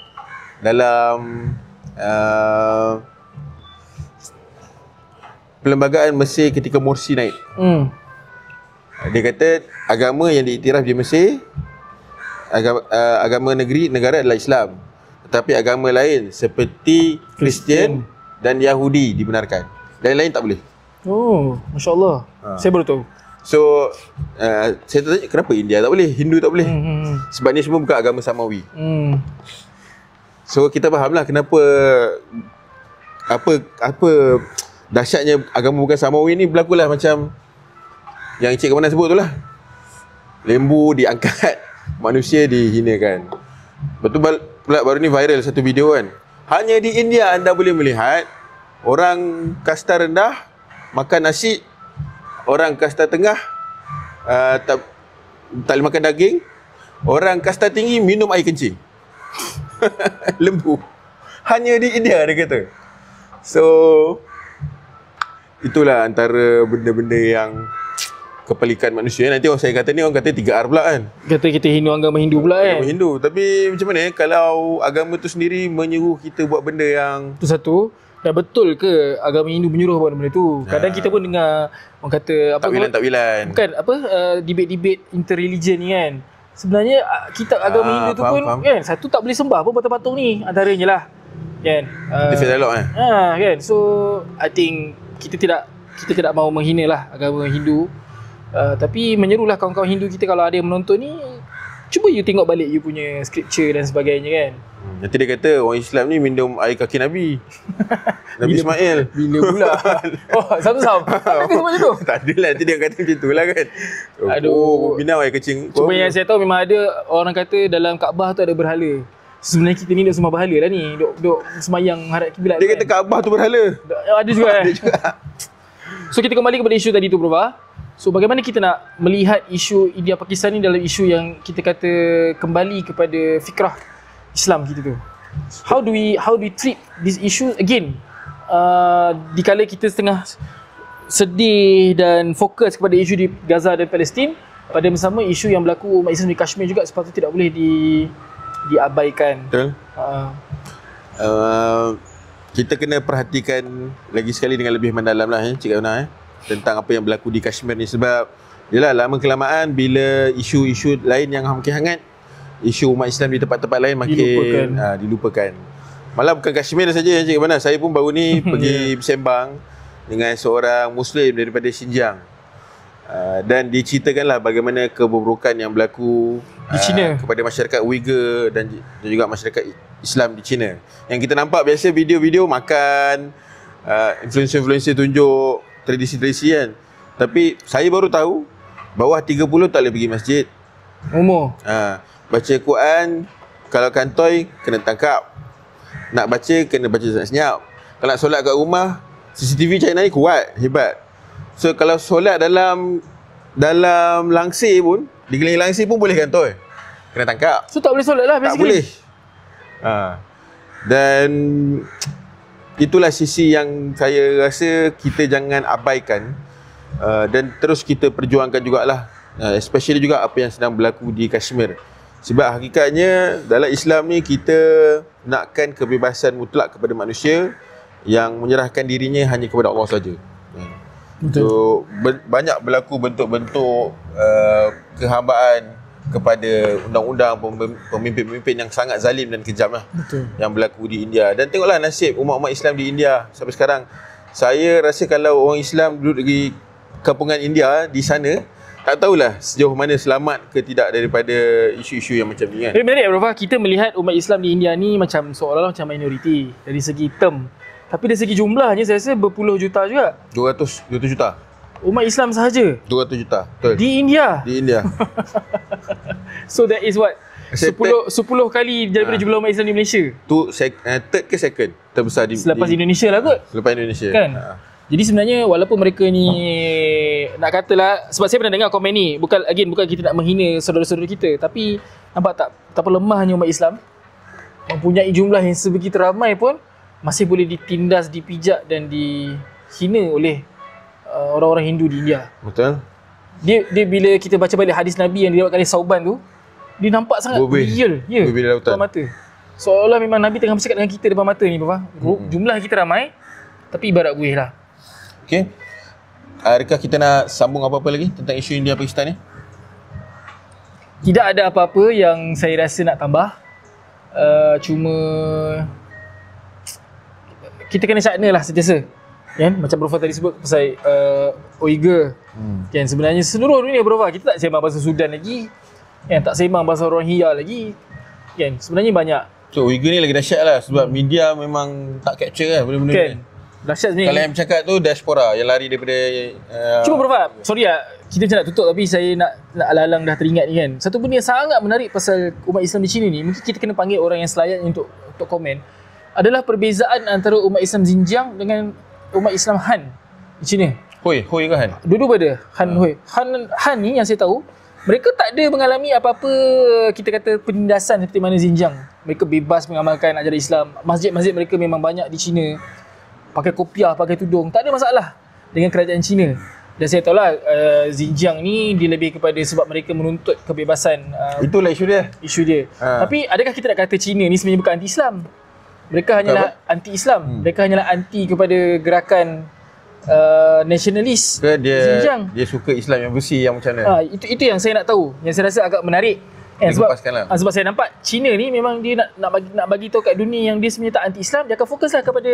Speaker 2: dalam perlembagaan Mesir ketika Morsi naik. Dia kata agama yang diiktiraf di Mesir, agama negara adalah Islam. Tetapi agama lain seperti Kristian dan Yahudi dibenarkan. Dan lain tak boleh.
Speaker 1: Oh, Masya Allah. Saya baru tahu.
Speaker 2: So, saya tanya kenapa India tak boleh, Hindu tak boleh. Sebab ni semua bukan agama Samawi. So, kita fahamlah kenapa apa dahsyatnya agama bukan Samawi ni berlakulah macam yang Encik Kawana sebut tu lah. Lembu diangkat, manusia dihinakan. Betul pula baru ni viral satu video kan. Hanya di India anda boleh melihat orang kasta rendah makan nasi, orang kasta tengah tak boleh makan daging, orang kasta tinggi minum air kencing. Lembu. Hanya di India dia kata. So itulah antara benda-benda yang kepelikan manusia. Nanti orang saya kata ni, orang kata 3R pula kan.
Speaker 1: Kata kita agama Hindu pula kan.
Speaker 2: Agama Hindu. Tapi macam mana kalau agama tu sendiri menyuruh kita buat benda yang...
Speaker 1: Itu satu. Dan betul ke agama Hindu menyuruh buat benda tu? Kadang kita pun dengar orang kata apa,
Speaker 2: takwilan.
Speaker 1: Bukan apa, debate-debate interreligion ni kan. Sebenarnya kitab agama Hindu tu pun kan, satu tak boleh sembah pun patung-patung ni antaranya lah. Kan?
Speaker 2: Different dialog
Speaker 1: kan. So I think kita tidak mahu menghina lah agama Hindu. Tapi menyerulah kawan-kawan Hindu kita, kalau ada yang menonton ni, cuba you tengok balik you punya scripture dan sebagainya kan.
Speaker 2: Nanti dia kata orang Islam ni minum air kaki Nabi. Nabi Ismail.
Speaker 1: Bila pula? Oh, Sam-Sam. Tak kata macam tu?
Speaker 2: Tak adalah, nanti dia kata macam tu lah kan.
Speaker 1: Aduh.
Speaker 2: Minum air kecing.
Speaker 1: Cuma yang saya tahu memang ada orang kata dalam Kaabah tu ada berhala. Sebenarnya kita ni duk sembah berhala lah ni. Duk semayang hadap kiblat.
Speaker 2: Dia kata Kaabah tu berhala.
Speaker 1: Ada juga kan? So kita kembali kepada isu tadi tu, Prof. So bagaimana kita nak melihat isu India Pakistan ni dalam isu yang kita kata kembali kepada fikrah Islam kita tu. How do we treat this issue again? Dikala kita setengah sedih dan fokus kepada isu di Gaza dan Palestin, pada bersama isu yang berlaku umat Islam di Kashmir juga sepatutnya tidak boleh diabaikan.
Speaker 2: Betul. Kita kena perhatikan lagi sekali dengan lebih mendalam lah Cik Kawana tentang apa yang berlaku di Kashmir ni. Sebab yelah, lama kelamaan bila isu-isu lain yang makin hangat, isu umat Islam di tempat-tempat lain makin dilupakan. Malah bukan Kashmir saja Cik Kawana, saya pun baru ni pergi bersembang dengan seorang Muslim daripada Xinjiang. Dan diceritakanlah bagaimana keburukan yang berlaku
Speaker 1: di China
Speaker 2: kepada masyarakat Uyghur dan juga masyarakat Islam di China. Yang kita nampak biasa video-video makan, influencer-influencer tunjuk tradisi-tradisi kan. Tapi saya baru tahu bawah 30 tak boleh pergi masjid.
Speaker 1: Umur.
Speaker 2: Baca Quran kalau kantoi kena tangkap. Nak baca kena baca senyap. Kalau nak solat kat rumah, CCTV China ni kuat, hebat. So kalau solat dalam langsir pun, di keliling langsir pun boleh kantoi. Kena tangkap.
Speaker 1: So tak boleh solat lah basically.
Speaker 2: Tak boleh. Dan itulah sisi yang saya rasa kita jangan abaikan, dan terus kita perjuangkan jugalah, especially juga apa yang sedang berlaku di Kashmir. Sebab hakikatnya dalam Islam ni kita nakkan kebebasan mutlak kepada manusia yang menyerahkan dirinya hanya kepada Allah saja. So banyak berlaku bentuk-bentuk kehambaan kepada undang-undang pemimpin-pemimpin yang sangat zalim dan kejam lah. Yang berlaku di India. Dan tengoklah nasib umat-umat Islam di India sampai sekarang. Saya rasa kalau orang Islam duduk di kampungan India di sana, tak tahulah sejauh mana selamat ke tidak daripada isu-isu yang macam ni kan.
Speaker 1: Tapi menarik Prof, kita melihat umat Islam di India ni macam seolah-olah macam minoriti dari segi term. Tapi dari segi jumlahnya saya rasa berpuluh juta juga.
Speaker 2: 200 juta.
Speaker 1: Umat Islam sahaja
Speaker 2: 200 juta. Betul.
Speaker 1: di India.
Speaker 2: Di India.
Speaker 1: So that is what? 10 kali daripada jumlah umat Islam di Malaysia.
Speaker 2: Tu third ke second terbesar
Speaker 1: Selepas Indonesia lah kot.
Speaker 2: Selepas Indonesia.
Speaker 1: Kan? Jadi sebenarnya walaupun mereka ni nak katalah, sebab saya pernah dengar komen ni, bukan kita nak menghina saudara-saudara kita, tapi nampak tak betapa lemahnya umat Islam mempunyai jumlah yang sebegitu ramai pun masih boleh ditindas, dipijak dan dihina oleh orang-orang Hindu di India.
Speaker 2: Betul.
Speaker 1: Dia bila kita baca balik hadis Nabi yang diriwayatkan oleh Sauban tu, dia nampak sangat real. Ya, depan mata. Seolah memang Nabi tengah bercakap dengan kita depan mata ni, Bapak. Jumlah kita ramai, tapi ibarat buih lah.
Speaker 2: Okey. Adakah kita nak sambung apa-apa lagi tentang isu India Pakistan ni?
Speaker 1: Tidak ada apa-apa yang saya rasa nak tambah. Cuma kita kena cakna lah sentiasa. Kan? Macam Prof tadi sebut pasal Uyghur. Kan? Sebenarnya seluruh dunia Prof, kita tak sembang pasal Sudan lagi. Kan? Tak sembang pasal Rohingya lagi. Kan? Sebenarnya banyak.
Speaker 2: So Uyghur ni lagi dahsyat lah sebab media memang tak capture lah benda-benda
Speaker 1: Kan?
Speaker 2: ni.
Speaker 1: Dahsyat sebenarnya.
Speaker 2: Kalau yang bercakap tu diaspora yang lari daripada
Speaker 1: Cuma Prof, sorry lah, kita macam nak tutup tapi saya nak alang-alang dah teringat ni kan. Satu benda yang sangat menarik pasal umat Islam di China ni, mungkin kita kena panggil orang yang selayaknya untuk komen, adalah perbezaan antara umat Islam Xinjiang dengan umat Islam Han di China.
Speaker 2: Hoi ke Han?
Speaker 1: Dua-dua ada. Hui. Han ni yang saya tahu, mereka tak ada mengalami apa-apa kita kata penindasan seperti mana Xinjiang. Mereka bebas mengamalkan ajaran Islam. Masjid-masjid mereka memang banyak di China. Pakai kopiah, pakai tudung, tak ada masalah dengan kerajaan China. Dan saya tahu lah Xinjiang ni dia lebih kepada sebab mereka menuntut kebebasan.
Speaker 2: Itulah isu dia.
Speaker 1: Tapi adakah kita nak kata China ni sebenarnya bukan anti-Islam? Mereka hanyalah anti-Islam. Mereka hanyalah anti kepada gerakan nasionalis Xinjiang.
Speaker 2: Dia suka Islam yang bersih yang macam mana?
Speaker 1: Itu yang saya nak tahu. Yang saya rasa agak menarik. Sebab saya nampak China ni memang dia nak bagi tahu kat dunia yang dia sebenarnya tak anti-Islam. Dia akan fokuslah kepada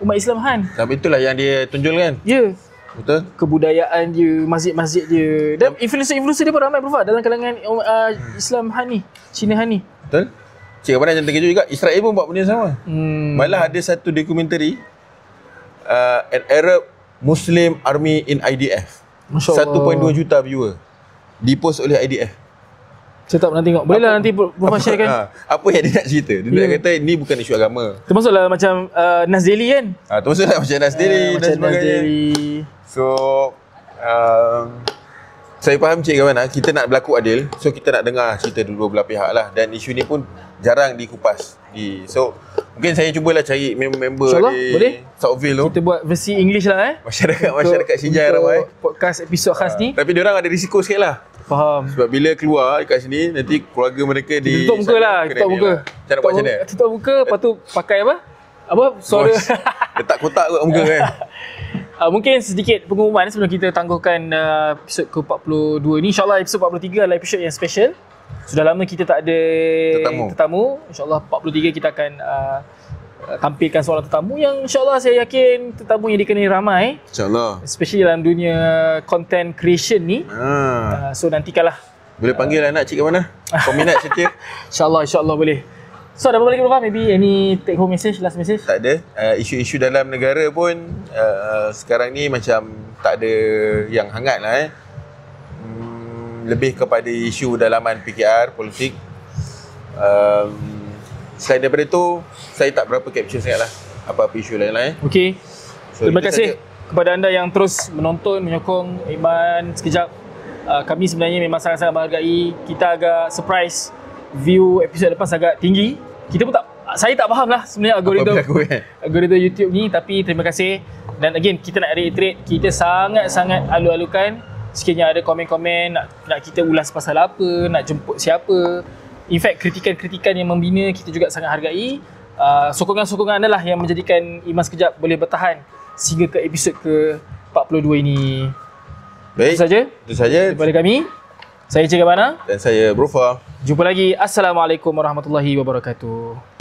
Speaker 1: umat Islam Han.
Speaker 2: Tapi itulah yang dia tunjulkan.
Speaker 1: Ya.
Speaker 2: Betul.
Speaker 1: Kebudayaan dia, masjid-masjid dia. Dan influencer-influencer dia pun ramai Prof dalam kalangan Islam Han ni, Cina Han ni.
Speaker 2: Betul. Cik Abang yang terkejut juga, Israel pun buat benda yang sama. Malah ada satu dokumentari an Arab Muslim Army in IDF. 1.2 juta viewer. Dipost oleh IDF.
Speaker 1: Saya tak pernah tengok. Bolehlah nanti Prof sharekan.
Speaker 2: Apa yang dia nak cerita? Dia nak kata ni bukan isu agama.
Speaker 1: Termasuklah macam Nas Daily kan?
Speaker 2: Termasuklah macam Nas Daily dan sebagainya. So saya faham Cik Kawan, kita nak berlaku adil. So kita nak dengar cerita dua belah pihak lah. Dan isu ni pun jarang dikupas. So mungkin saya cubalah cari member di Southville tu.
Speaker 1: Kita buat versi English lah
Speaker 2: Masyarakat Xinjiang ramai.
Speaker 1: Podcast episod khas ni.
Speaker 2: Tapi diorang ada risiko sikit lah.
Speaker 1: Faham.
Speaker 2: Sebab bila keluar dekat sini, nanti keluarga mereka di
Speaker 1: tutup muka lah. Tutup muka.
Speaker 2: Macam nak buat macam mana?
Speaker 1: Tutup muka, lepas tu pakai apa? Suara.
Speaker 2: Letak kotak kot muka kan.
Speaker 1: Mungkin sedikit pengumuman sebelum kita tangguhkan episod ke-42 ni. InsyaAllah episod 43 adalah episod yang special. Sudah lama kita tak ada tetamu. InsyaAllah 43 kita akan tampilkan seorang tetamu yang insyaAllah saya yakin tetamu yang dikenali ramai.
Speaker 2: InsyaAllah.
Speaker 1: Especially dalam dunia content creation ni. So nantikanlah.
Speaker 2: Boleh panggil anak cik ke mana? Peminat setia.
Speaker 1: InsyaAllah boleh. So ada apa lagi Prof? Maybe any take home message, last message?
Speaker 2: Tak ada. Isu-isu dalam negara pun sekarang ni macam tak ada yang hangat lah lebih kepada isu dalaman PKR, politik. Selain daripada itu, saya tak berapa capture sangat lah apa-apa isu lain-lain.
Speaker 1: Okey.
Speaker 2: So,
Speaker 1: terima kasih kepada anda yang terus menonton, menyokong Iman Sekejap. Kami sebenarnya memang sangat-sangat menghargai. Kita agak surprise view episod lepas agak tinggi. Kita pun saya tak faham lah sebenarnya algoritma YouTube ni, tapi terima kasih. Dan again kita nak reiterate, kita sangat-sangat alu-alukan sekiranya ada komen-komen nak kita ulas pasal apa, nak jemput siapa. In fact kritikan-kritikan yang membina kita juga sangat hargai. Sokongan-sokongan anda lah yang menjadikan Iman Sekejap boleh bertahan sehingga ke episod ke-42 ini.
Speaker 2: Baik, itu saja
Speaker 1: daripada kami. Saya Cik Abana
Speaker 2: dan saya Brofa.
Speaker 1: Jumpa lagi. Assalamualaikum warahmatullahi wabarakatuh.